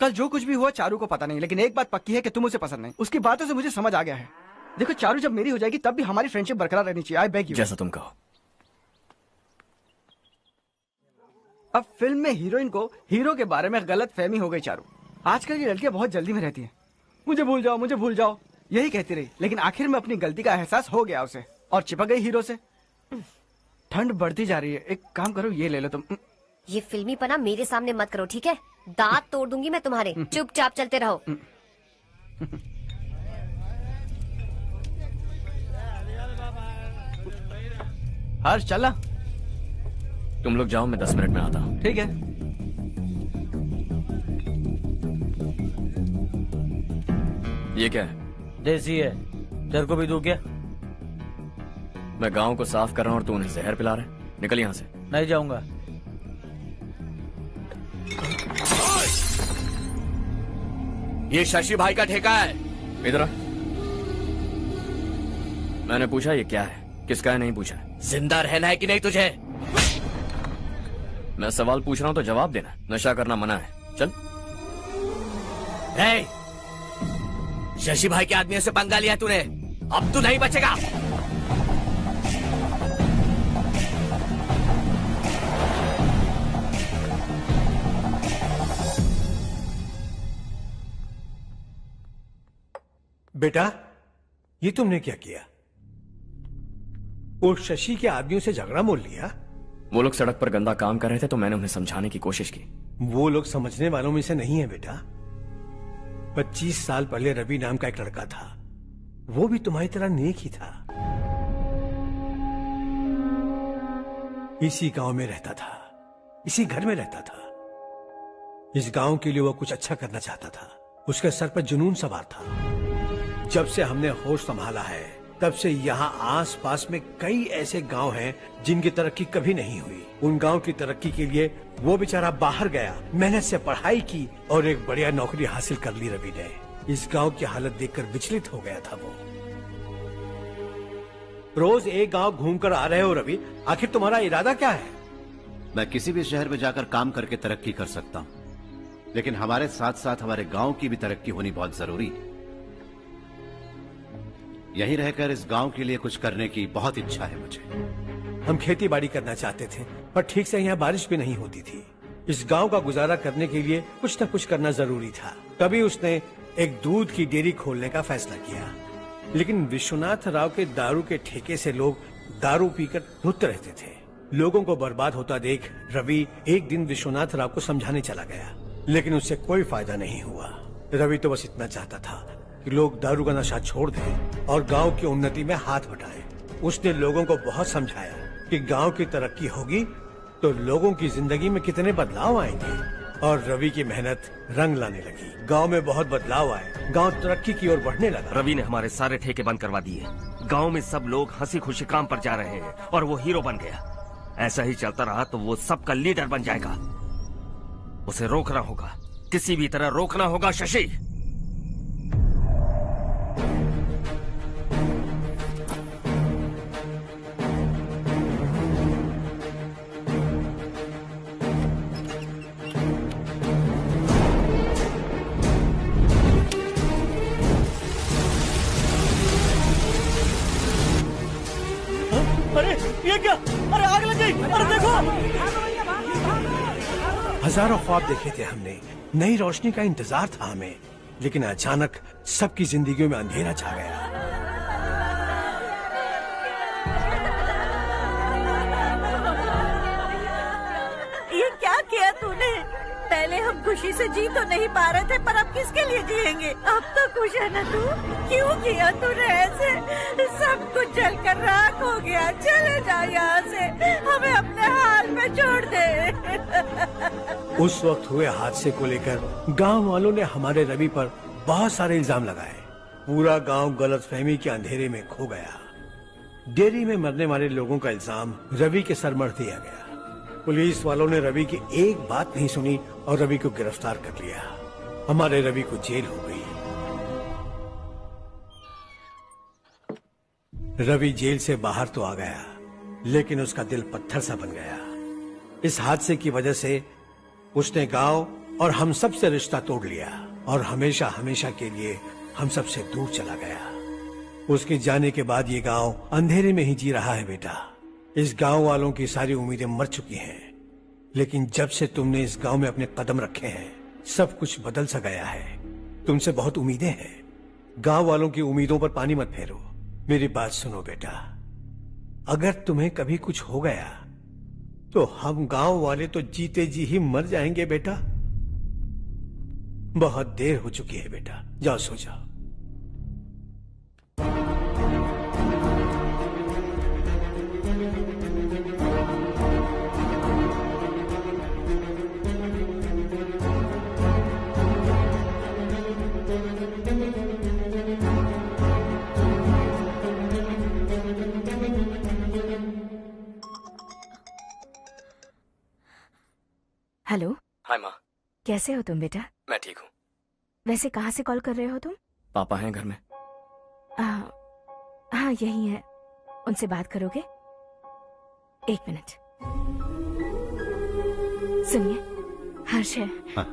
कल जो कुछ भी हुआ चारू को पता नहीं, लेकिन एक बात पक्की है कि तुम उसे पसंद नहीं। उसकी बातों से मुझे समझ आ गया है। देखो चारू जब मेरी हो जाएगी तब भी हमारी फ्रेंडशिप बरकरार रहनी चाहिए। I beg you. जैसा तुम कहो। अब फिल्म में हीरोइन को हीरो के बारे में गलत फहमी हो गई चारू। आजकल की लड़कियां बहुत जल्दी में रहती हैं। मुझे भूल जाओ, मुझे भूल जाओ, यही कहती रही, लेकिन आखिर में अपनी गलती का एहसास हो गया उसे और चिपक गई हीरो से। ठंड बढ़ती जा रही है, एक काम करो ये ले लो तुम। ये फिल्मी पना मेरे सामने मत करो, ठीक है? दांत तोड़ दूंगी मैं तुम्हारे। चुपचाप चलते रहो। हर्ष चला। तुम लोग जाओ, मैं 10 मिनट में आता हूँ। ठीक है। ये क्या है? देसी है। तेरे को भी दूं क्या? मैं गांव को साफ कर रहा हूँ और तू उन्हें जहर पिला रहा है। निकल यहाँ से। नहीं जाऊंगा। ये शशि भाई का ठेका है। इधर आ। मैंने पूछा ये क्या है, किसका है नहीं पूछा। जिंदा रहना है कि नहीं तुझे? मैं सवाल पूछ रहा हूँ तो जवाब देना। नशा करना मना है। चल। शशि भाई के आदमियों से पंगा लिया तूने, अब तू नहीं बचेगा। बेटा, ये तुमने क्या किया? वो शशि के आदमियों से झगड़ा मोल लिया? वो लोग सड़क पर गंदा काम कर रहे थे तो मैंने उन्हें समझाने की कोशिश की। वो लोग समझने वालों में से नहीं है बेटा। 25 साल पहले रवि नाम का एक लड़का था, वो भी तुम्हारी तरह नेक ही था। इसी गांव में रहता था, इसी घर में रहता था। इस गांव के लिए वो कुछ अच्छा करना चाहता था। उसके सर पर जुनून सवार था। जब से हमने होश संभाला है तब से यहाँ आस पास में कई ऐसे गांव हैं जिनकी तरक्की कभी नहीं हुई। उन गांव की तरक्की के लिए वो बेचारा बाहर गया, मेहनत से पढ़ाई की और एक बढ़िया नौकरी हासिल कर ली रवि ने। इस गांव की हालत देखकर विचलित हो गया था वो। रोज एक गांव घूमकर आ रहे हो रवि, आखिर तुम्हारा इरादा क्या है? मैं किसी भी शहर में जाकर काम करके तरक्की कर सकता हूं, लेकिन हमारे साथ साथ हमारे गांव की भी तरक्की होनी बहुत जरूरी है। यहीं रहकर इस गांव के लिए कुछ करने की बहुत इच्छा है मुझे। हम खेती बाड़ी करना चाहते थे, पर ठीक से यहाँ बारिश भी नहीं होती थी। इस गांव का गुजारा करने के लिए कुछ न कुछ करना जरूरी था। तभी उसने एक दूध की डेयरी खोलने का फैसला किया। लेकिन विश्वनाथ राव के दारू के ठेके से लोग दारू पीकर धुत रहते थे। लोगों को बर्बाद होता देख रवि एक दिन विश्वनाथ राव को समझाने चला गया, लेकिन उससे कोई फायदा नहीं हुआ। रवि तो बस इतना चाहता था कि लोग दारू का नशा छोड़ दें और गांव की उन्नति में हाथ बटाएं। उसने लोगों को बहुत समझाया कि गांव की तरक्की होगी तो लोगों की जिंदगी में कितने बदलाव आएंगे, और रवि की मेहनत रंग लाने लगी। गांव में बहुत बदलाव आए, गांव तरक्की की ओर बढ़ने लगा। रवि ने हमारे सारे ठेके बंद करवा दिए। गांव में सब लोग हंसी खुशी काम पर जा रहे हैं और वो हीरो बन गया। ऐसा ही चलता रहा तो वो सबका लीडर बन जाएगा। उसे रोकना होगा, किसी भी तरह रोकना होगा शशि। अरे ये क्या? अरे आग लग गई! अरे देखो! हजारों ख्वाब देखे थे हमने, नई रोशनी का इंतजार था हमें, लेकिन अचानक सबकी जिंदगियों में अंधेरा छा गया। ये क्या किया तूने? पहले हम खुशी से जी तो नहीं पा रहे थे, पर अब किसके लिए जिएंगे? अब तो खुश है ना तू? क्यों किया तूने ऐसे? सब कुछ जलकर राख हो गया। चले जा यहाँ से, हमें अपने हाल में छोड़ दे। उस वक्त हुए हादसे को लेकर गांव वालों ने हमारे रवि पर बहुत सारे इल्जाम लगाए। पूरा गांव गलतफहमी के अंधेरे में खो गया। डेयरी में मरने वाले लोगों का इल्जाम रवि के सर मढ़ दिया गया। पुलिस वालों ने रवि की एक बात नहीं सुनी और रवि को गिरफ्तार कर लिया। हमारे रवि को जेल हो गई। रवि जेल से बाहर तो आ गया, लेकिन उसका दिल पत्थर सा बन गया। इस हादसे की वजह से उसने गांव और हम सब से रिश्ता तोड़ लिया और हमेशा हमेशा के लिए हम सब से दूर चला गया। उसके जाने के बाद ये गांव अंधेरे में ही जी रहा है बेटा। इस गांव वालों की सारी उम्मीदें मर चुकी हैं, लेकिन जब से तुमने इस गांव में अपने कदम रखे हैं, सब कुछ बदल सा गया है। तुमसे बहुत उम्मीदें हैं। गांव वालों की उम्मीदों पर पानी मत फेरो। मेरी बात सुनो बेटा, अगर तुम्हें कभी कुछ हो गया तो हम गांव वाले तो जीते जी ही मर जाएंगे बेटा। बहुत देर हो चुकी है बेटा, जाओ सो जाओ। हेलो। हाय माँ। कैसे हो तुम बेटा? मैं ठीक हूँ। वैसे कहाँ से कॉल कर रहे हो तुम? पापा हैं घर में। हाँ यही है। उनसे बात करोगे? एक मिनट सुनिए, हर्ष है। हाँ।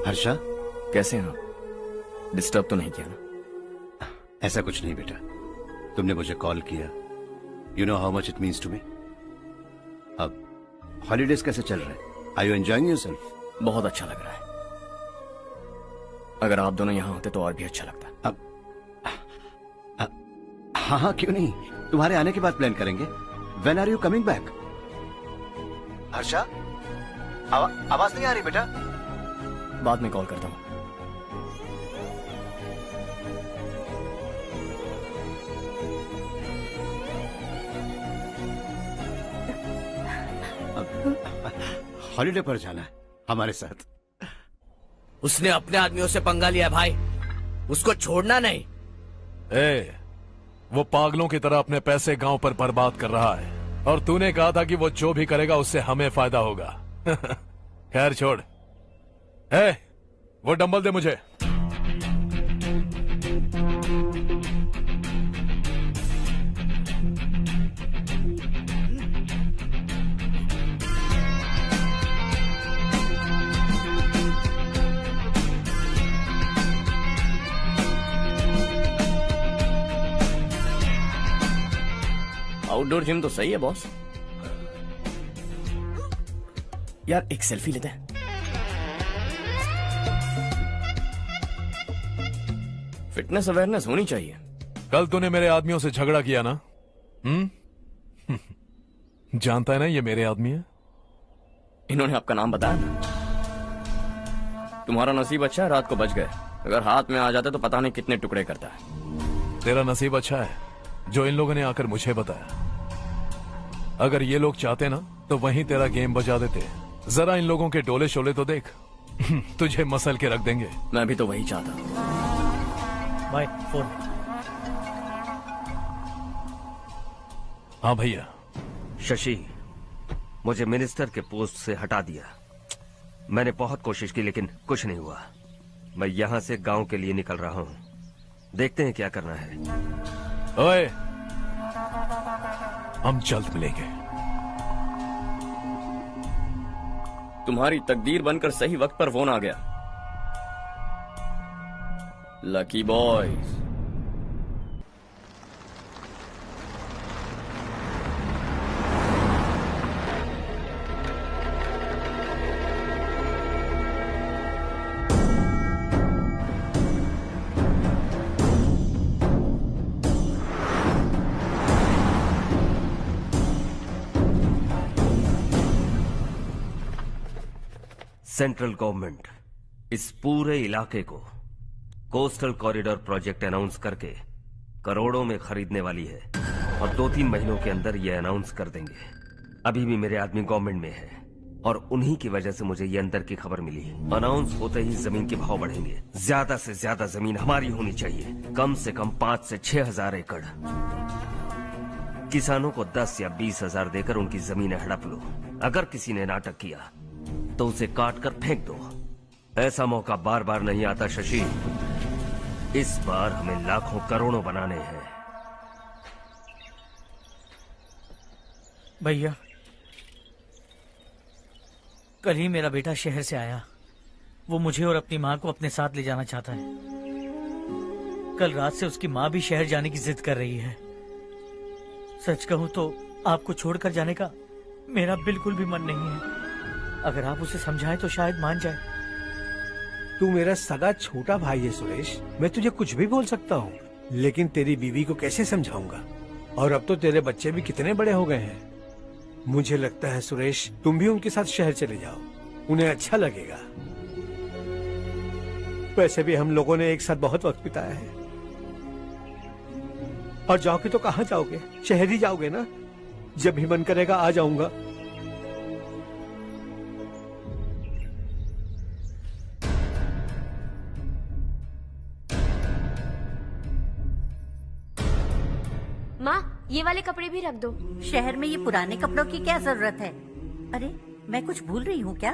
हर्षा, कैसे हैं आप? डिस्टर्ब तो नहीं किया ना? ऐसा कुछ नहीं बेटा, तुमने मुझे कॉल किया। You know how much it means to me. अब हॉलीडेज कैसे चल रहे हैं? Are you enjoying yourself? बहुत अच्छा लग रहा है। अगर आप दोनों यहाँ होते तो और भी अच्छा लगता। अब हाँ हाँ क्यों नहीं, तुम्हारे आने के बाद प्लान करेंगे। When are you coming back? Harsha, आवाज नहीं आ रही बेटा। बाद में कॉल करता हूँ। हॉलीडे पर जाना है हमारे साथ। उसने अपने आदमियों से पंगा लिया भाई, उसको छोड़ना नहीं। वो पागलों की तरह अपने पैसे गांव पर बर्बाद कर रहा है और तूने कहा था कि वो जो भी करेगा उससे हमें फायदा होगा। खैर छोड़। वो डंबल दे मुझे। आउटडोर जिम तो सही है बॉस। यार एक सेल्फी लेते हैं। फिटनेस अवेयरनेस होनी चाहिए। कल तूने मेरे आदमियों से झगड़ा किया ना? जानता है ना ये मेरे आदमी है। इन्होंने आपका नाम बताया? तुम्हारा नसीब अच्छा है रात को बच गए, अगर हाथ में आ जाते तो पता नहीं कितने टुकड़े करता है। तेरा नसीब अच्छा है जो इन लोगों ने आकर मुझे बताया। अगर ये लोग चाहते ना तो वहीं तेरा गेम बजा देते। जरा इन लोगों के डोले शोले तो देख। तुझे मसल के रख देंगे। मैं भी तो वही चाहता हूं। By phone. हाँ भैया। शशि, मुझे मिनिस्टर के पोस्ट से हटा दिया। मैंने बहुत कोशिश की लेकिन कुछ नहीं हुआ। मैं यहाँ से गांव के लिए निकल रहा हूँ। देखते हैं क्या करना है। ओए, हम जल्द मिलेंगे। तुम्हारी तकदीर बनकर सही वक्त पर फोन आ गया। Lucky boys. सेंट्रल गवर्नमेंट इस पूरे इलाके को कोस्टल कॉरिडोर प्रोजेक्ट अनाउंस करके करोड़ों में खरीदने वाली है और 2-3 महीनों के अंदर ये अनाउंस कर देंगे। अभी भी मेरे आदमी गवर्नमेंट में है और उन्हीं की वजह से मुझे ये अंदर की खबर मिली। अनाउंस होते ही जमीन के भाव बढ़ेंगे। ज्यादा से ज्यादा जमीन हमारी होनी चाहिए, कम से कम 5 से 6 हजार एकड़। किसानों को 10 या 20 हजार देकर उनकी जमीनें हड़प लो। अगर किसी ने नाटक किया तो उसे काट कर फेंक दो। ऐसा मौका बार बार नहीं आता शशि। इस बार हमें लाखों करोड़ों बनाने हैं। भैया, कल ही मेरा बेटा शहर से आया। वो मुझे और अपनी माँ को अपने साथ ले जाना चाहता है। कल रात से उसकी माँ भी शहर जाने की जिद कर रही है। सच कहूँ तो आपको छोड़कर जाने का मेरा बिल्कुल भी मन नहीं है। अगर आप उसे समझाएं तो शायद मान जाए। तू मेरा सगा छोटा भाई है सुरेश, मैं तुझे कुछ भी बोल सकता हूँ, लेकिन तेरी बीवी को कैसे समझाऊंगा? और अब तो तेरे बच्चे भी कितने बड़े हो गए हैं। मुझे लगता है सुरेश, तुम भी उनके साथ शहर चले जाओ, उन्हें अच्छा लगेगा। वैसे भी हम लोगों ने एक साथ बहुत वक्त बिताया है। और जाओगे तो कहाँ जाओगे? शहर ही जाओगे ना? जब भी मन करेगा आ जाऊंगा। माँ, ये वाले कपड़े भी रख दो। शहर में ये पुराने कपड़ों की क्या जरूरत है? अरे, मैं कुछ भूल रही हूँ क्या?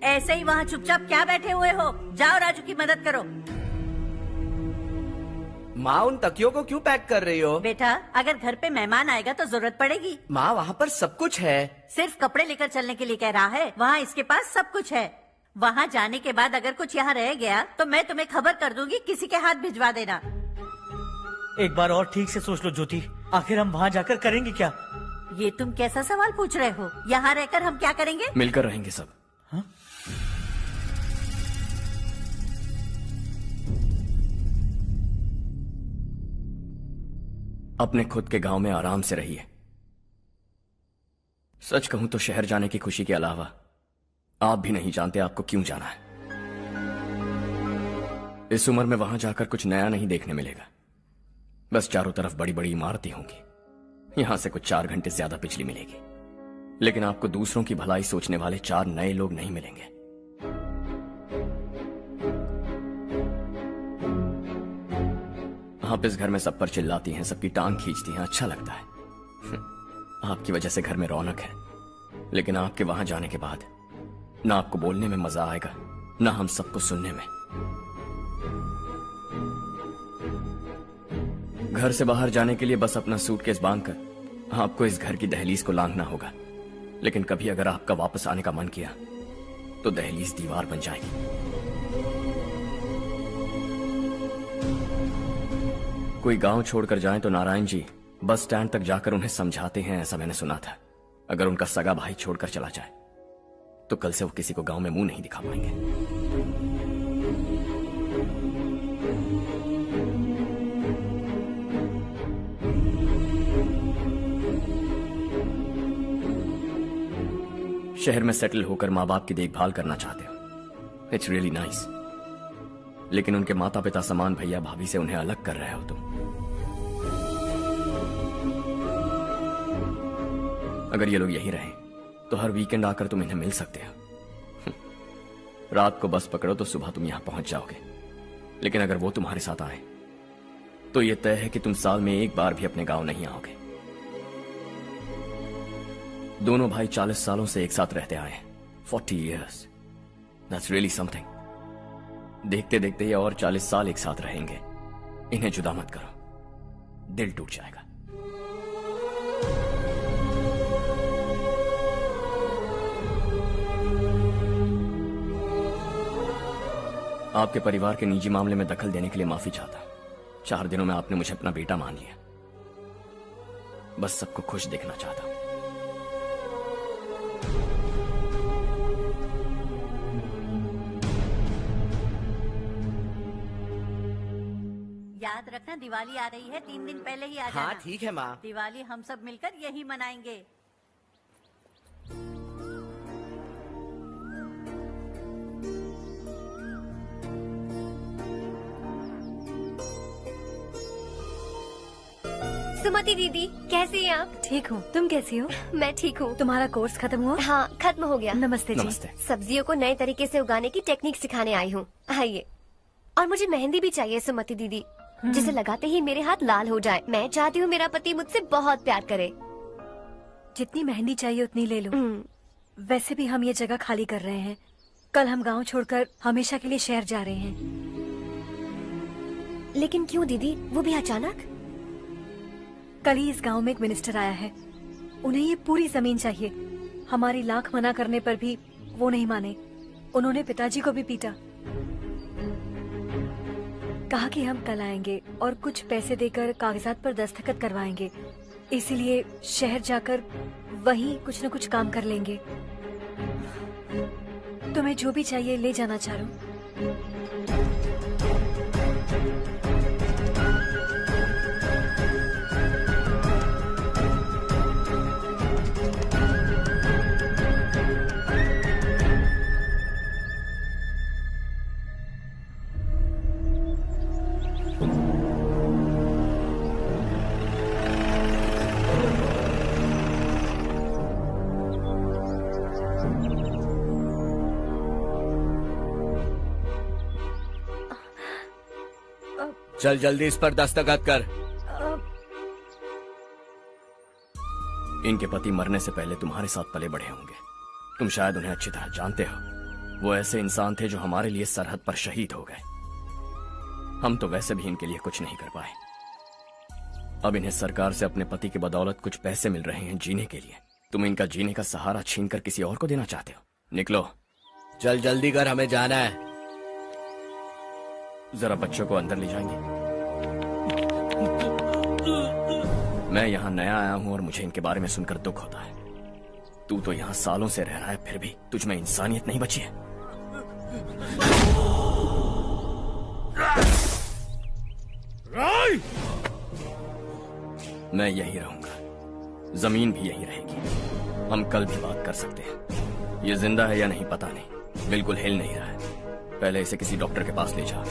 ऐसे ही वहाँ चुपचाप क्या बैठे हुए हो? जाओ राजू की मदद करो। माँ, उन तकियों को क्यों पैक कर रही हो? बेटा, अगर घर पे मेहमान आएगा तो जरूरत पड़ेगी। माँ, वहाँ पर सब कुछ है। सिर्फ कपड़े लेकर चलने के लिए कह रहा है? वहाँ इसके पास सब कुछ है। वहाँ जाने के बाद अगर कुछ यहाँ रह गया तो मैं तुम्हें खबर कर दूंगी, किसी के हाथ भिजवा देना। एक बार और ठीक से सोच लो ज्योति, आखिर हम वहाँ जाकर करेंगे क्या? ये तुम कैसा सवाल पूछ रहे हो? यहाँ रहकर हम क्या करेंगे? मिलकर रहेंगे सब। हाँ? अपने खुद के गांव में आराम से रहिए। सच कहूं तो शहर जाने की खुशी के अलावा आप भी नहीं जानते आपको क्यों जाना है। इस उम्र में वहां जाकर कुछ नया नहीं देखने मिलेगा। बस चारों तरफ बड़ी बड़ी इमारतें होंगी। यहां से कुछ 4 घंटे ज्यादा बिजली मिलेगी, लेकिन आपको दूसरों की भलाई सोचने वाले 4 नए लोग नहीं मिलेंगे। आप इस घर में सब पर चिल्लाती हैं, सबकी टांग खींचती हैं, अच्छा लगता है। आपकी वजह से घर में रौनक है, लेकिन आपके वहां जाने के बाद ना आपको बोलने में मजा आएगा, ना हम सबको सुनने में। घर से बाहर जाने के लिए बस अपना सूटकेस बांधकर आपको इस घर की दहलीज को लांघना होगा। लेकिन कभी अगर आपका वापस आने का मन किया तो दहलीज दीवार बन जाएगी। कोई गांव छोड़कर जाए तो नारायण जी बस स्टैंड तक जाकर उन्हें समझाते हैं, ऐसा मैंने सुना था। अगर उनका सगा भाई छोड़कर चला जाए तो कल से वो किसी को गांव में मुंह नहीं दिखा पाएंगे। शहर में सेटल होकर माँ बाप की देखभाल करना चाहते हो, इट्स रियली नाइस। लेकिन उनके माता पिता समान भैया भाभी से उन्हें अलग कर रहे हो तुम। अगर ये लोग यही रहे तो हर वीकेंड आकर तुम इन्हें मिल सकते हो। रात को बस पकड़ो तो सुबह तुम यहां पहुंच जाओगे। लेकिन अगर वो तुम्हारे साथ आए तो यह तय है कि तुम साल में एक बार भी अपने गांव नहीं आओगे। दोनों भाई 40 सालों से एक साथ रहते आए, 40 years, that's really something। देखते देखते ये और 40 साल एक साथ रहेंगे। इन्हें जुदा मत करो, दिल टूट जाएगा। आपके परिवार के निजी मामले में दखल देने के लिए माफी चाहता। 4 दिनों में आपने मुझे अपना बेटा मान लिया। बस सबको खुश देखना चाहता। याद रखना, दिवाली आ रही है, 3 दिन पहले ही आ जाना। हाँ ठीक है माँ। दिवाली हम सब मिलकर यही मनाएंगे। सुमति दीदी, कैसी हैं आप? ठीक हूँ, तुम कैसी हो? मैं ठीक हूँ। तुम्हारा कोर्स खत्म हुआ? हाँ, खत्म हो गया। नमस्ते जी। नमस्ते। सब्जियों को नए तरीके से उगाने की टेक्निक सिखाने आई हूँ। आइए। और मुझे मेहंदी भी चाहिए सुमति दीदी, जिसे लगाते ही मेरे हाथ लाल हो जाए। मैं चाहती हूँ मेरा पति मुझसे बहुत प्यार करे। जितनी मेहंदी चाहिए उतनी ले लो। वैसे भी हम ये जगह खाली कर रहे हैं। कल हम गांव छोड़कर हमेशा के लिए शहर जा रहे हैं। लेकिन क्यों दीदी, वो भी अचानक? कल ही इस गांव में एक मिनिस्टर आया है। उन्हें ये पूरी जमीन चाहिए। हमारी लाख मना करने पर भी वो नहीं माने। उन्होंने पिताजी को भी पीटा। कहा कि हम कल आएंगे और कुछ पैसे देकर कागजात पर दस्तखत करवाएंगे। इसीलिए शहर जाकर वहीं कुछ न कुछ काम कर लेंगे। तुम्हें जो भी चाहिए ले जाना चारू। चल जल्दी इस पर दस्तखत कर। इनके पति मरने से पहले तुम्हारे साथ पले बढ़े होंगे। तुम शायद उन्हें अच्छी तरह जानते हो। वो ऐसे इंसान थे जो हमारे लिए सरहद पर शहीद हो गए। हम तो वैसे भी इनके लिए कुछ नहीं कर पाए। अब इन्हें सरकार से अपने पति की बदौलत कुछ पैसे मिल रहे हैं जीने के लिए। तुम इनका जीने का सहारा छीनकर किसी और को देना चाहते हो। निकलो। चल जल्दी कर, हमें जाना है। जरा बच्चों को अंदर ले जाएंगे? मैं यहाँ नया आया हूँ और मुझे इनके बारे में सुनकर दुख होता है। तू तो यहाँ सालों से रह रहा है, फिर भी तुझ में इंसानियत नहीं बची है। मैं यही रहूंगा, जमीन भी यही रहेगी। हम कल भी बात कर सकते हैं। ये जिंदा है या नहीं पता नहीं, बिल्कुल हिल नहीं रहा है। पहले इसे किसी डॉक्टर के पास ले जा।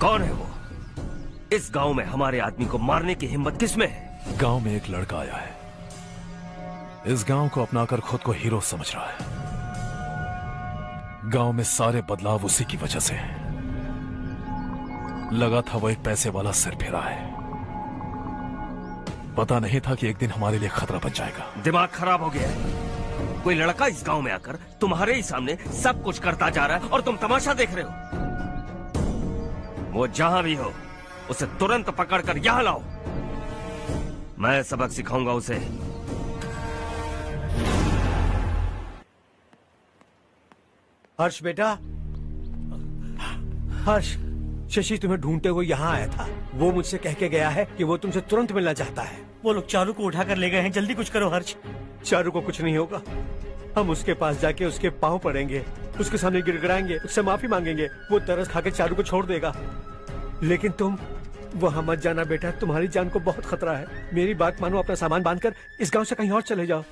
कौन है वो? इस गांव में हमारे आदमी को मारने की हिम्मत किसमें है? गांव में एक लड़का आया है। इस गांव को अपनाकर खुद को हीरो समझ रहा है। गांव में सारे बदलाव उसी की वजह से हैं। लगा था वो एक पैसे वाला सिरफिरा है। पता नहीं था कि एक दिन हमारे लिए खतरा बन जाएगा। दिमाग खराब हो गया है। कोई लड़का इस गांव में आकर तुम्हारे ही सामने सब कुछ करता जा रहा है और तुम तमाशा देख रहे हो। वो जहां भी हो उसे तुरंत पकड़कर यहां लाओ। मैं सबक सिखाऊंगा उसे। हर्ष बेटा, हर्ष, शशि तुम्हें ढूंढते हुए यहाँ आया था। वो मुझसे कह के गया है कि वो तुमसे तुरंत मिलना चाहता है। वो लोग चारू को उठाकर ले गए हैं। जल्दी कुछ करो हर्ष। चारू को कुछ नहीं होगा। हम उसके पास जाके उसके पांव पड़ेंगे, उसके सामने गिड़गिड़ाएंगे, उससे माफी मांगेंगे। वो तरस खा के चारू को छोड़ देगा। लेकिन तुम वहां मत जाना बेटा, तुम्हारी जान को बहुत खतरा है। मेरी बात मानो, अपना सामान बांधकर इस गांव से कहीं और चले जाओ।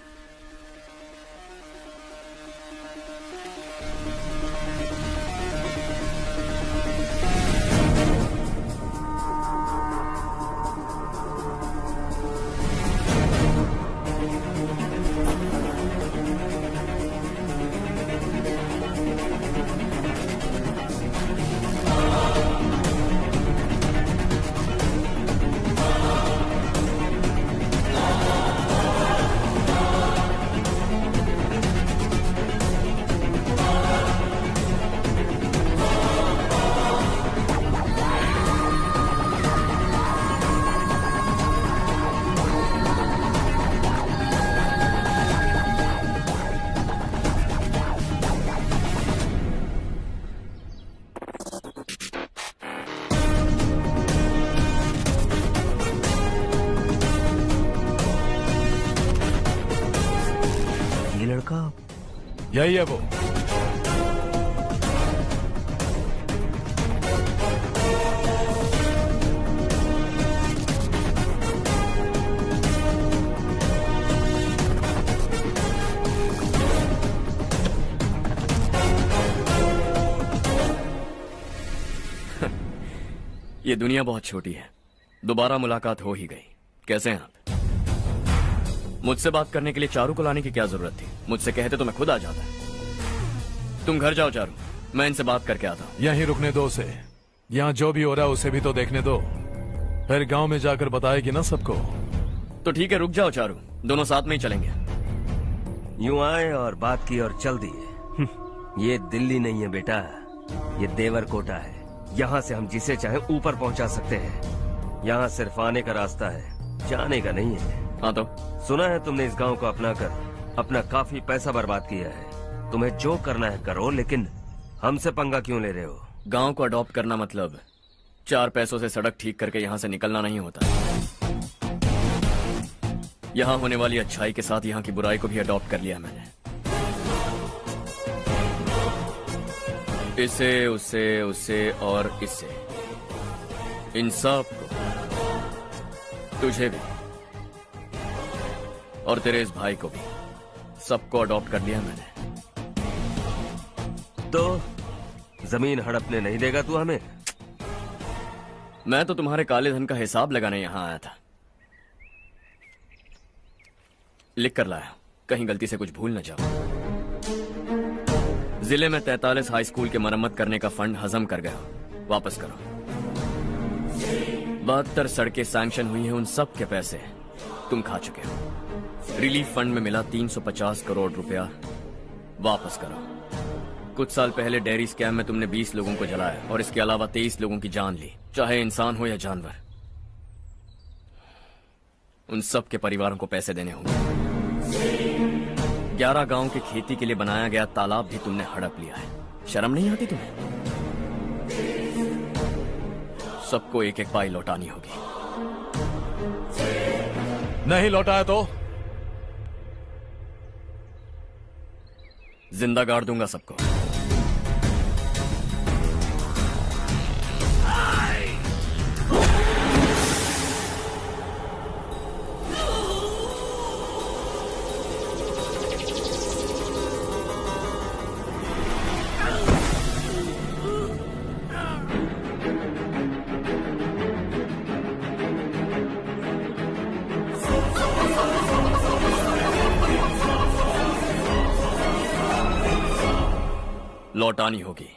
यही है वो। ये दुनिया बहुत छोटी है, दोबारा मुलाकात हो ही गई। कैसे हैं आप? मुझसे बात करने के लिए चारू को लाने की क्या जरूरत थी? मुझसे कहते तो मैं खुद आ जाता। तुम घर जाओ चारू, मैं इनसे बात करके आता हूँ। यहीं रुकने दो उसे, यहाँ जो भी हो रहा है उसे भी तो देखने दो, फिर गांव में जाकर बताएगी ना सबको। तो ठीक है, रुक जाओ चारू, दोनों साथ में ही चलेंगे। यूं आए और बात की और चल दिए। ये दिल्ली नहीं है बेटा, ये देवरकोटा है। यहाँ से हम जिसे चाहे ऊपर पहुँचा सकते हैं। यहाँ सिर्फ आने का रास्ता है, जाने का नहीं है। हाँ तो सुना है तुमने इस गांव को अपना कर अपना काफी पैसा बर्बाद किया है। तुम्हें जो करना है करो, लेकिन हमसे पंगा क्यों ले रहे हो? गांव को अडॉप्ट करना मतलब 4 पैसों से सड़क ठीक करके यहाँ से निकलना नहीं होता। यहाँ होने वाली अच्छाई के साथ यहाँ की बुराई को भी अडॉप्ट कर लिया मैंने। इसे, उसे, उसे और इससे, इन सब को, तुझे भी और तेरे इस भाई को भी, सबको अडॉप्ट कर लिया मैंने। तो जमीन हड़पने नहीं देगा तू हमें? मैं तो तुम्हारे काले धन का हिसाब लगाने यहाँ आया था। लिख कर लाया, कहीं गलती से कुछ भूल न जाओ। जिले में 43 हाई स्कूल के मरम्मत करने का फंड हजम कर गया, वापस करो। 72 सड़कें सैंक्शन हुई हैं, उन सब के पैसे तुम खा चुके हो। रिलीफ फंड में मिला 350 करोड़ रुपया, वापस करो। कुछ साल पहले डेयरी स्कैम में तुमने 20 लोगों को जलाया और इसके अलावा 23 लोगों की जान ली, चाहे इंसान हो या जानवर। उन सब के परिवारों को पैसे देने होंगे। 11 गांव की खेती के लिए बनाया गया तालाब भी तुमने हड़प लिया है। शर्म नहीं आती तुम्हें? सबको एक एक पाई लौटानी होगी। नहीं लौटाया तो जिंदा गाड़ दूंगा सबको। लौटानी होगी।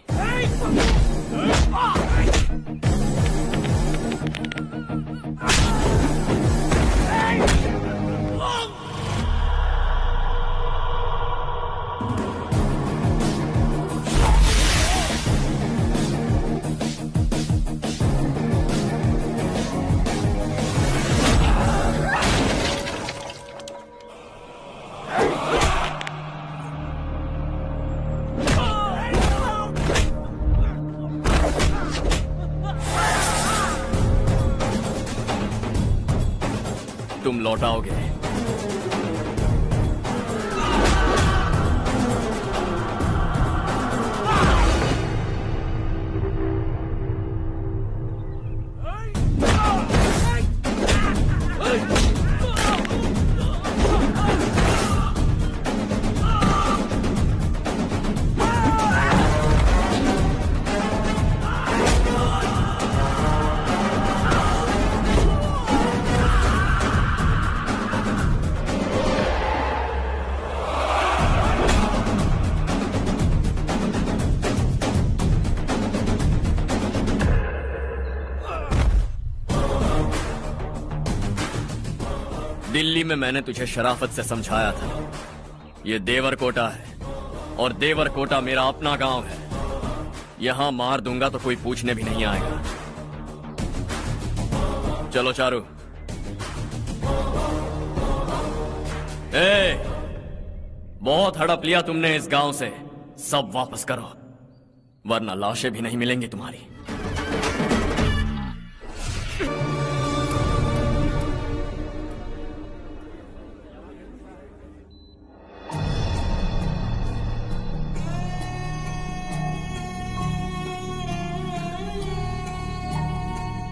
तुम लौटाओगे। दिल्ली में मैंने तुझे शराफत से समझाया था, ये देवरकोटा है और देवरकोटा मेरा अपना गांव है। यहां मार दूंगा तो कोई पूछने भी नहीं आएगा। चलो चारू। बहुत हड़प लिया तुमने इस गांव से, सब वापस करो वरना लाशें भी नहीं मिलेंगी तुम्हारी।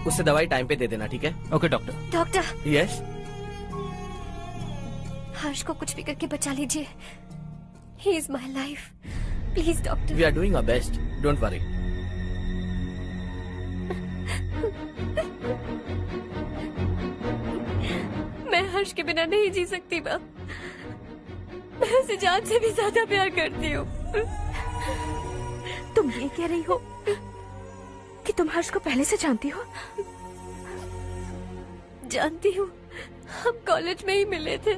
उससे दवाई टाइम पे दे देना, ठीक है? Okay doctor. Doctor. Yes. Harsh को कुछ भी करके बचा लीजिए। He is my life, please doctor. We are doing our best, don't worry. के बिना नहीं जी सकती माँ। मैं उसे जान से भी ज्यादा प्यार करती हूँ। तुम ये कह रही हो कि तुम हर्ष को पहले से जानती हो? जानती हूँ, हम कॉलेज में ही मिले थे।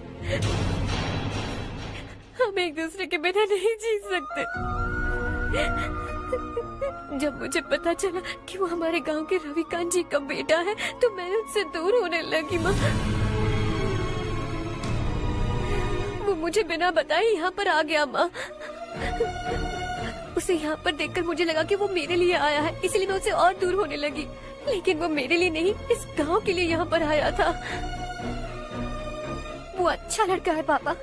हम एक दूसरे के बिना नहीं जी सकते। जब मुझे पता चला कि वो हमारे गांव के रविकांत जी का बेटा है तो मैं उससे दूर होने लगी माँ। वो मुझे बिना बताए यहाँ पर आ गया माँ। उसे यहाँ पर देखकर मुझे लगा कि वो मेरे लिए आया है, इसलिए मैं उससे और दूर होने लगी। लेकिन वो मेरे लिए नहीं, इस गांव के लिए यहाँ पर आया था। वो अच्छा लड़का है पापा,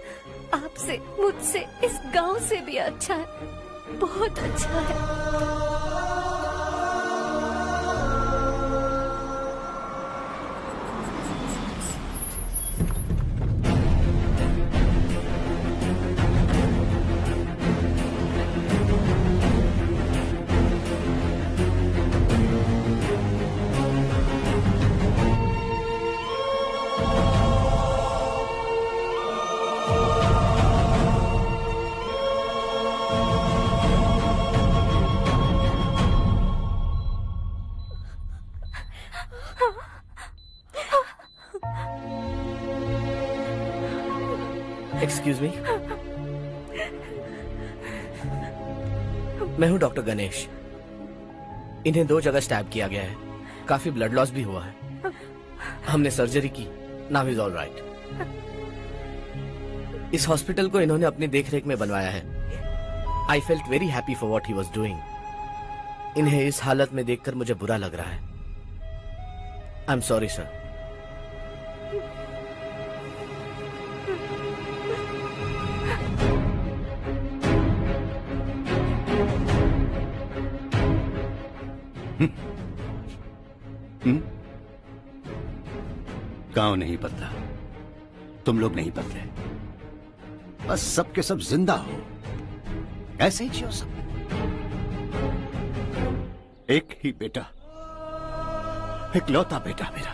आपसे, मुझसे, इस गांव से भी अच्छा है, बहुत अच्छा है। एक्सक्यूज मी, मैं हूं डॉक्टर गणेश। इन्हें 2 जगह स्टैब किया गया है, काफी ब्लड लॉस भी हुआ है। हमने सर्जरी की, नाउ इज ऑल राइट। इस हॉस्पिटल को इन्होंने अपनी देखरेख में बनवाया है। I felt very happy for what he was doing. इन्हें इस हालत में देखकर मुझे बुरा लग रहा है। I am sorry sir. गांव नहीं बदला, तुम लोग नहीं बदले, बस सबके सब जिंदा हो, ऐसे ही जियो सब। एक ही बेटा, इकलौता बेटा मेरा,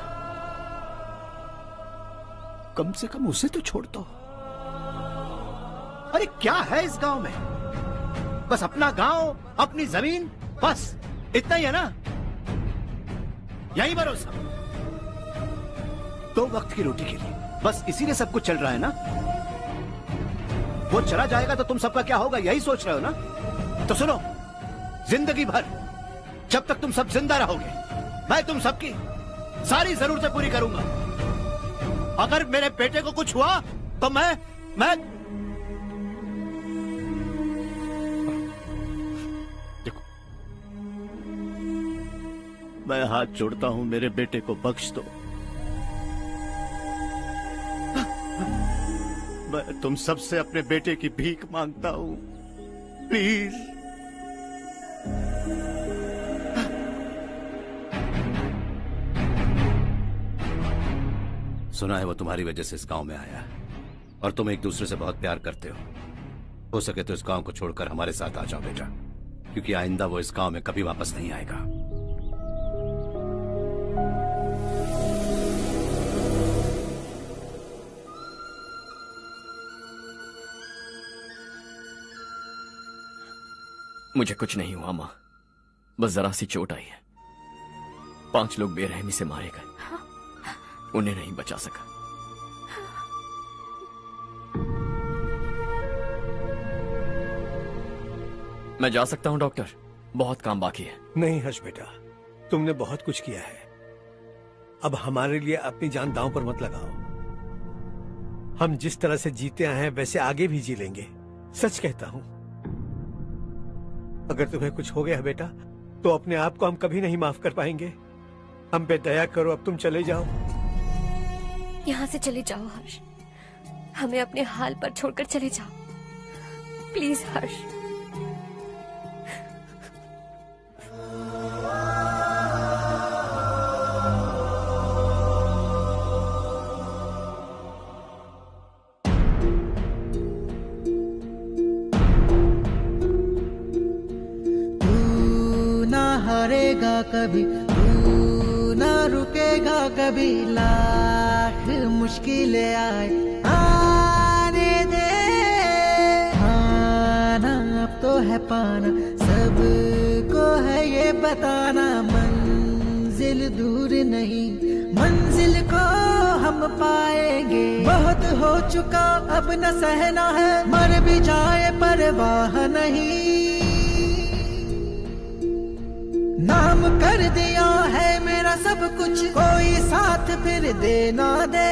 कम से कम उसे तो छोड़ दो। अरे क्या है इस गांव में? बस अपना गांव, अपनी जमीन, बस इतना ही है ना? यही भरोसा, 2 वक्त की रोटी के लिए, बस इसीलिए सब कुछ चल रहा है ना? वो चला जाएगा तो तुम सबका क्या होगा, यही सोच रहे हो ना? तो सुनो, जिंदगी भर जब तक तुम सब जिंदा रहोगे, मैं तुम सबकी सारी जरूरतें पूरी करूंगा। अगर मेरे बेटे को कुछ हुआ तो मैं देखो, मैं हाथ जोड़ता हूं, मेरे बेटे को बख्श दो। मैं तुम सबसे अपने बेटे की भीख मांगता हूं, प्लीज। सुना है वो तुम्हारी वजह से इस गांव में आया है और तुम एक दूसरे से बहुत प्यार करते हो सके तो इस गांव को छोड़कर हमारे साथ आ जाओ बेटा, क्योंकि आइंदा वो इस गांव में कभी वापस नहीं आएगा। मुझे कुछ नहीं हुआ माँ, बस जरा सी चोट आई है। 5 लोग बेरहमी से मारे गए, उन्हें नहीं बचा सका। मैं जा सकता हूं डॉक्टर, बहुत काम बाकी है। नहीं हर्ष बेटा, तुमने बहुत कुछ किया है, अब हमारे लिए अपनी जान दांव पर मत लगाओ। हम जिस तरह से जीते आए हैं वैसे आगे भी जी लेंगे, सच कहता हूं। अगर तुम्हें कुछ हो गया बेटा तो अपने आप को हम कभी नहीं माफ कर पाएंगे। हम पे दया करो, अब तुम चले जाओ। यहाँ से चले जाओ हर्ष, हमें अपने हाल पर छोड़कर चले जाओ, प्लीज हर्ष। हारेगा कभी, तू ना रुकेगा कभी, लाख मुश्किलें आए आने दे। खाना अब तो है पाना, सबको है ये बताना, मंजिल दूर नहीं, मंजिल को हम पाएंगे। बहुत हो चुका अब न सहना है, मर भी जाए परवाह नहीं। नाम कर दिया है मेरा सब कुछ, कोई साथ फिर देना दे।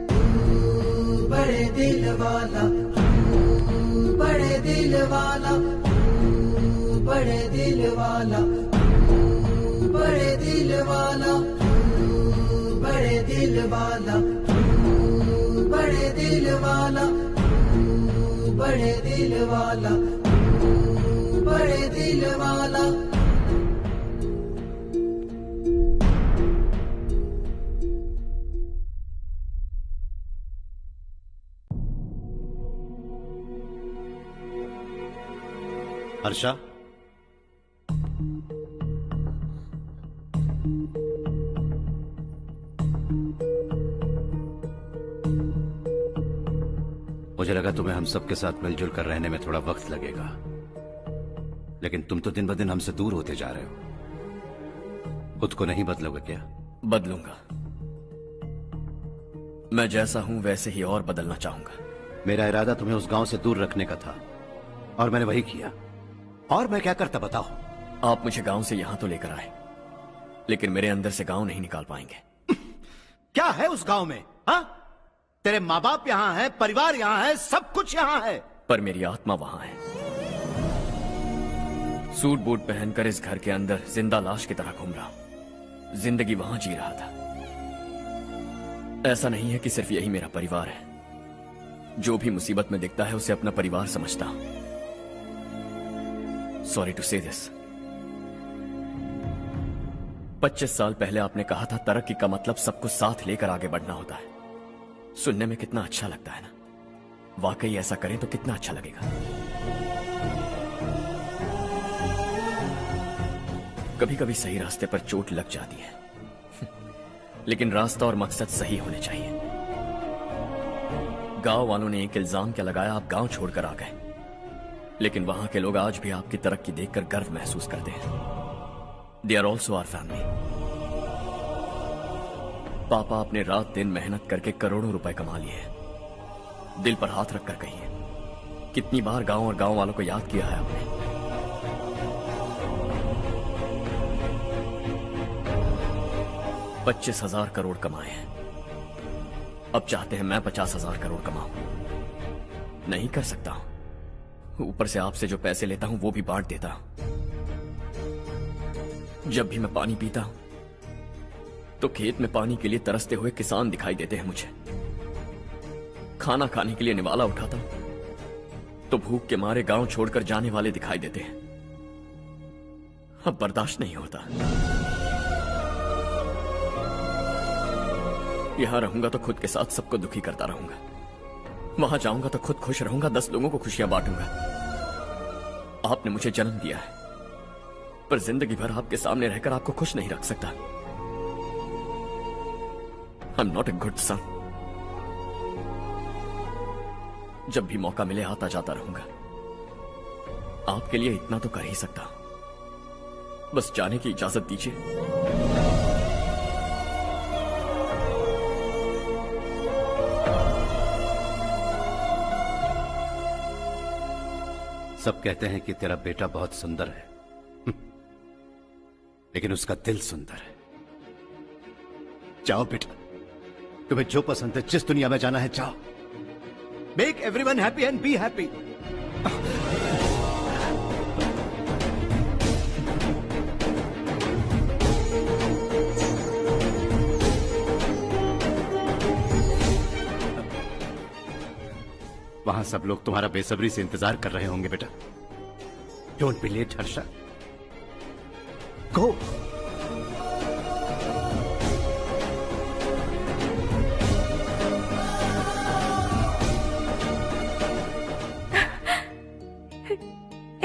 तू बड़े दिल वाला, तू बड़े दिल वाला, तू बड़े दिल वाला, तू बड़े दिल वाला, तू बड़े दिल वाला, तू बड़े दिल वाला, तू बड़े दिल वाला, बड़े दिल वाला। हर्षा, मुझे लगा तुम्हें हम सबके साथ मिलजुल कर रहने में थोड़ा वक्त लगेगा, लेकिन तुम तो दिन ब दिन हमसे दूर होते जा रहे हो। खुद को नहीं बदलोगे क्या? बदलूंगा। मैं जैसा हूं वैसे ही और बदलना चाहूंगा। मेरा इरादा तुम्हें उस गांव से दूर रखने का था और मैंने वही किया। और मैं क्या करता बताओ? आप मुझे गांव से यहां तो लेकर आए, लेकिन मेरे अंदर से गांव नहीं निकाल पाएंगे। क्या है उस गांव में? हाँ, तेरे माँ बाप यहाँ है, परिवार यहाँ है, सब कुछ यहाँ है, पर मेरी आत्मा वहां है। सूट बूट पहनकर इस घर के अंदर जिंदा लाश की तरह घूम रहा हूं। जिंदगी वहां जी रहा था। ऐसा नहीं है कि सिर्फ यही मेरा परिवार है। जो भी मुसीबत में दिखता है उसे अपना परिवार समझता हूं। सॉरी टू से दिस। 25 साल पहले आपने कहा था तरक्की का मतलब सबको साथ लेकर आगे बढ़ना होता है। सुनने में कितना अच्छा लगता है ना? वाकई ऐसा करें तो कितना अच्छा लगेगा। कभी कभी सही रास्ते पर चोट लग जाती है, लेकिन रास्ता और मकसद सही होने चाहिए। गांव वालों ने एक इल्जाम क्या लगाया, आप गांव छोड़कर आ गए, लेकिन वहां के लोग आज भी आपकी तरक्की देखकर गर्व महसूस करते हैं। They are also our family. पापा आपने रात दिन मेहनत करके करोड़ों रुपए कमा लिए हैं। दिल पर हाथ रखकर कहिए, कितनी बार गांव और गांव वालों को याद किया है आपने? $25,000 करोड़ कमाए हैं। अब चाहते हैं मैं 50,000 करोड़ कमाऊं। नहीं कर सकता हूं। ऊपर से आपसे जो पैसे लेता हूं वो भी बांट देता हूं। जब भी मैं पानी पीता हूं तो खेत में पानी के लिए तरसते हुए किसान दिखाई देते हैं मुझे। खाना खाने के लिए निवाला उठाता हूं तो भूख के मारे गांव छोड़कर जाने वाले दिखाई देते हैं। अब बर्दाश्त नहीं होता। यहां रहूंगा तो खुद के साथ सबको दुखी करता रहूंगा। वहां जाऊंगा तो खुद खुश रहूंगा, 10 लोगों को खुशियां बांटूंगा। आपने मुझे जन्म दिया है, पर जिंदगी भर आपके सामने रहकर आपको खुश नहीं रख सकता। I am not a good son. जब भी मौका मिले आता जाता रहूंगा। आपके लिए इतना तो कर ही सकता, बस जाने की इजाजत दीजिए। सब कहते हैं कि तेरा बेटा बहुत सुंदर है, लेकिन उसका दिल सुंदर है। जाओ बेटा, तुम्हें जो पसंद है, जिस दुनिया में जाना है जाओ। Make everyone happy and be happy. वहां सब लोग तुम्हारा बेसब्री से इंतजार कर रहे होंगे बेटा। डोंट बी लेट हर्षा, गो।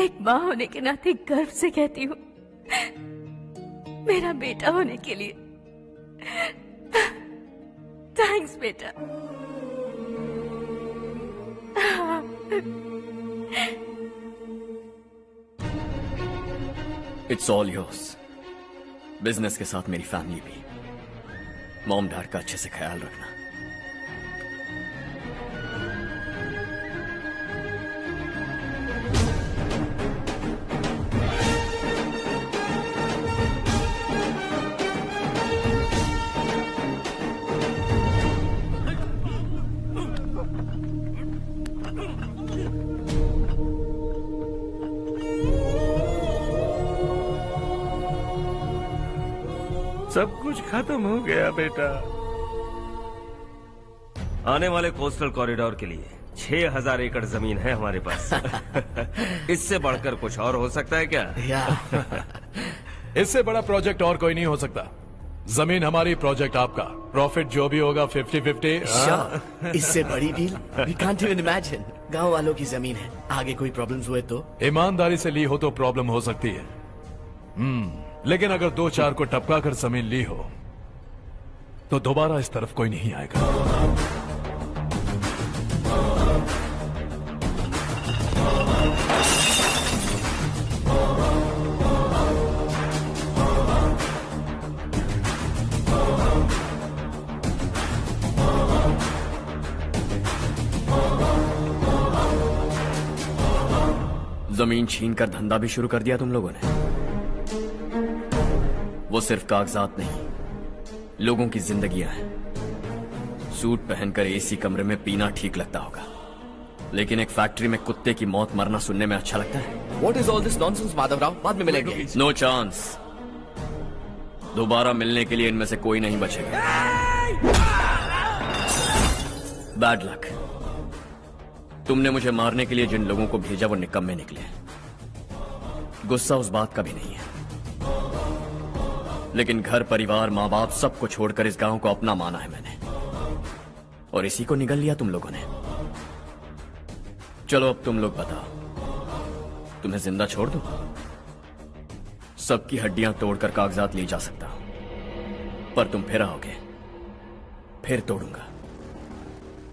एक माँ होने के नाते गर्व से कहती हूँ, मेरा बेटा होने के लिए थैंक्स बेटा। It's all yours. बिजनेस के साथ मेरी फैमिली भी। मॉम डैड का अच्छे से ख्याल रखना। सब कुछ खत्म हो गया बेटा। आने वाले कोस्टल कॉरिडोर के लिए 6000 एकड़ जमीन है हमारे पास। इससे बढ़कर कुछ और हो सकता है क्या? इससे बड़ा प्रोजेक्ट और कोई नहीं हो सकता। जमीन हमारी, प्रोजेक्ट आपका। प्रॉफिट जो भी होगा 50-50। इससे बड़ी deal we can't even imagine. गांव वालों की जमीन है, आगे कोई प्रॉब्लम्स हुए तो? ईमानदारी से ली हो तो प्रॉब्लम हो सकती है, लेकिन अगर 2-4 को टपका कर जमीन ली हो तो दोबारा इस तरफ कोई नहीं आएगा। जमीन छीन कर धंधा भी शुरू कर दिया तुम लोगों ने। वो सिर्फ कागजात नहीं, लोगों की जिंदगियां हैं। सूट पहनकर एसी कमरे में पीना ठीक लगता होगा, लेकिन एक फैक्ट्री में कुत्ते की मौत मरना सुनने में अच्छा लगता है। What is all this nonsense, Madhavrao? बाद में मिलेंगे। No chance. दोबारा मिलने के लिए इनमें से कोई नहीं बचेगा। Bad luck. तुमने मुझे मारने के लिए जिन लोगों को भेजा वो निकम्मे निकले। गुस्सा उस बात का भी नहीं है, लेकिन घर परिवार माँ बाप सबको छोड़कर इस गांव को अपना माना है मैंने, और इसी को निगल लिया तुम लोगों ने। चलो अब तुम लोग बताओ, तुम्हें जिंदा छोड़ दूं? सबकी हड्डियां तोड़कर कागजात ले जा सकता हूं, पर तुम फिर आओगे, फिर तोड़ूंगा।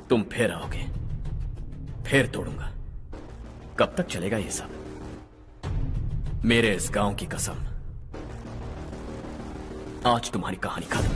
तुम फिर आओगे, फिर तोड़ूंगा। कब तक चलेगा ये सब? मेरे इस गांव की कसम, आज तुम्हारी कहानी खत्म।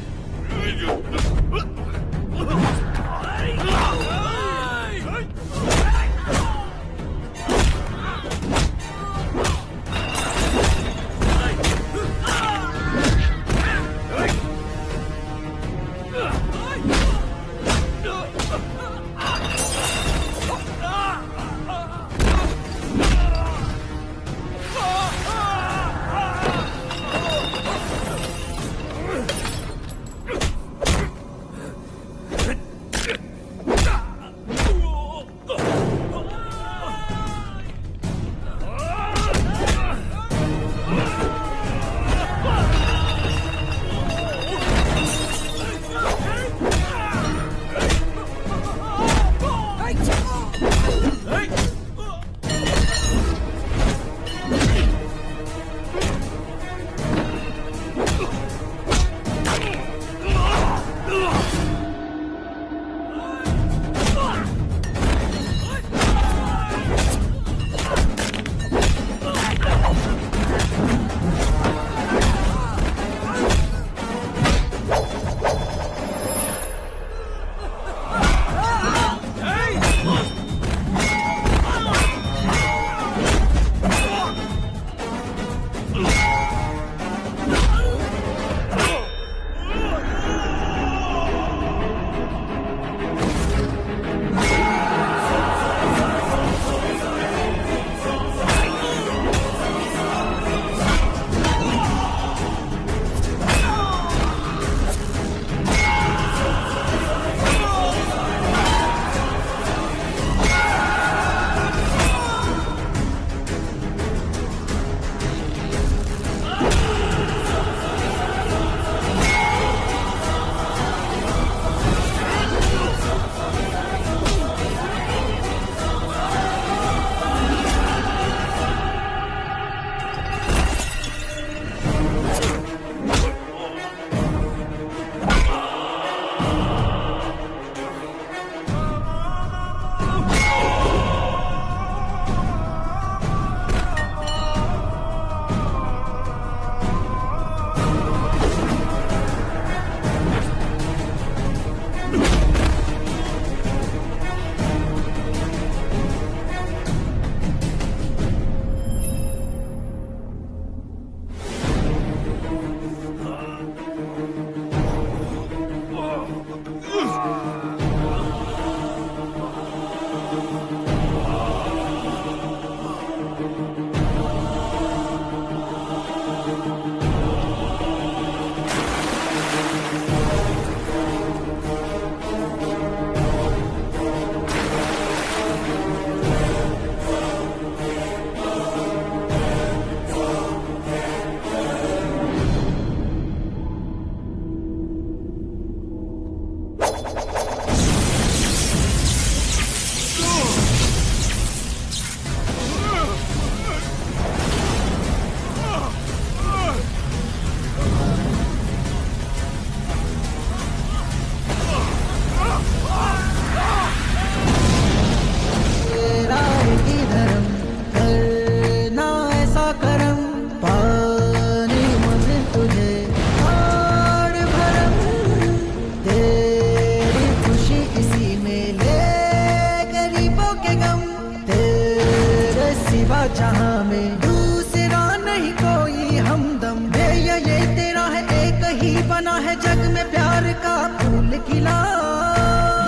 जहां में दूसरा नहीं कोई हमदम। ये तेरा है, एक ही बना है जग में प्यार का फूल खिला।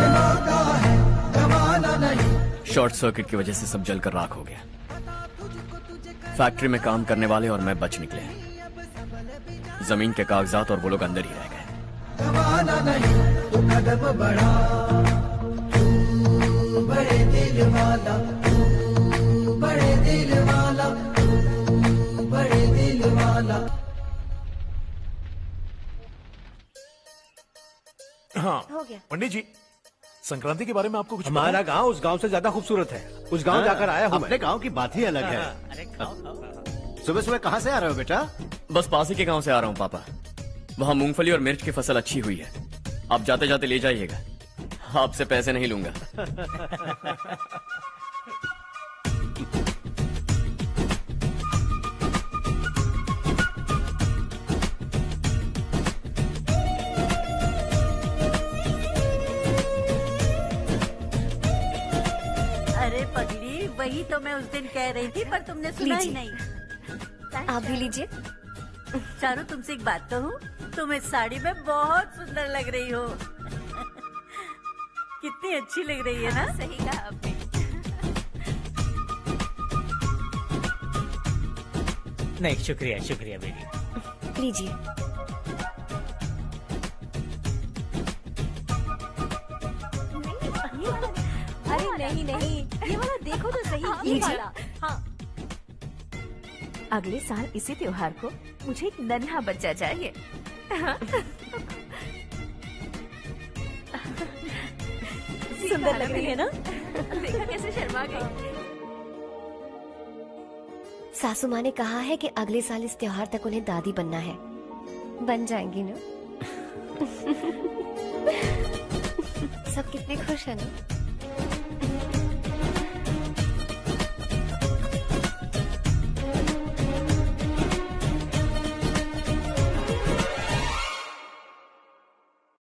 ये मौका है, गवाना नहीं। शॉर्ट सर्किट की वजह से सब जलकर राख हो गया। फैक्ट्री में काम करने वाले और मैं बच निकले। जमीन के कागजात और वो लोग अंदर ही रह गए। गवाना नहीं, तू कदम बढ़ा, तू बड़े दिल वाला, तू बड़े दिल वाला, तू बड़े दिल वाला। हाँ हो गया। पंडित जी, संक्रांति के बारे में आपको कुछ हमारा गांव उस गांव से ज्यादा खूबसूरत है। उस गांव जाकर आया हूँ अपने मैं। गांव की बात ही अलग है। सुबह सुबह कहाँ से आ रहे हो बेटा? बस पास ही के गांव से आ रहा हूँ पापा। वहाँ मूंगफली और मिर्च की फसल अच्छी हुई है। आप जाते जाते ले जाइएगा। आपसे पैसे नहीं लूंगा। अरे पगली, वही तो मैं उस दिन कह रही थी पर तुमने सुना ही नहीं। आप भी लीजिए। चारू, तुमसे एक बात कहूँ, तुम इस साड़ी में बहुत सुंदर लग रही हो। कितनी अच्छी लग रही है ना? सही कहा आपने। नहीं, शुक्रिया शुक्रिया बेटी। लीजिए। अरे नहीं नहीं, ये वाला देखो तो सही। ये लीजिए। वाला। हाँ। अगले साल इसी त्योहार को मुझे एक नन्हा बच्चा चाहिए। सुंदर लग रही है ना? देखा कैसे शर्मा गई। सासू माँ ने कहा है कि अगले साल इस त्योहार तक उन्हें दादी बनना है। बन जाएंगी ना? सब कितने खुश है ना?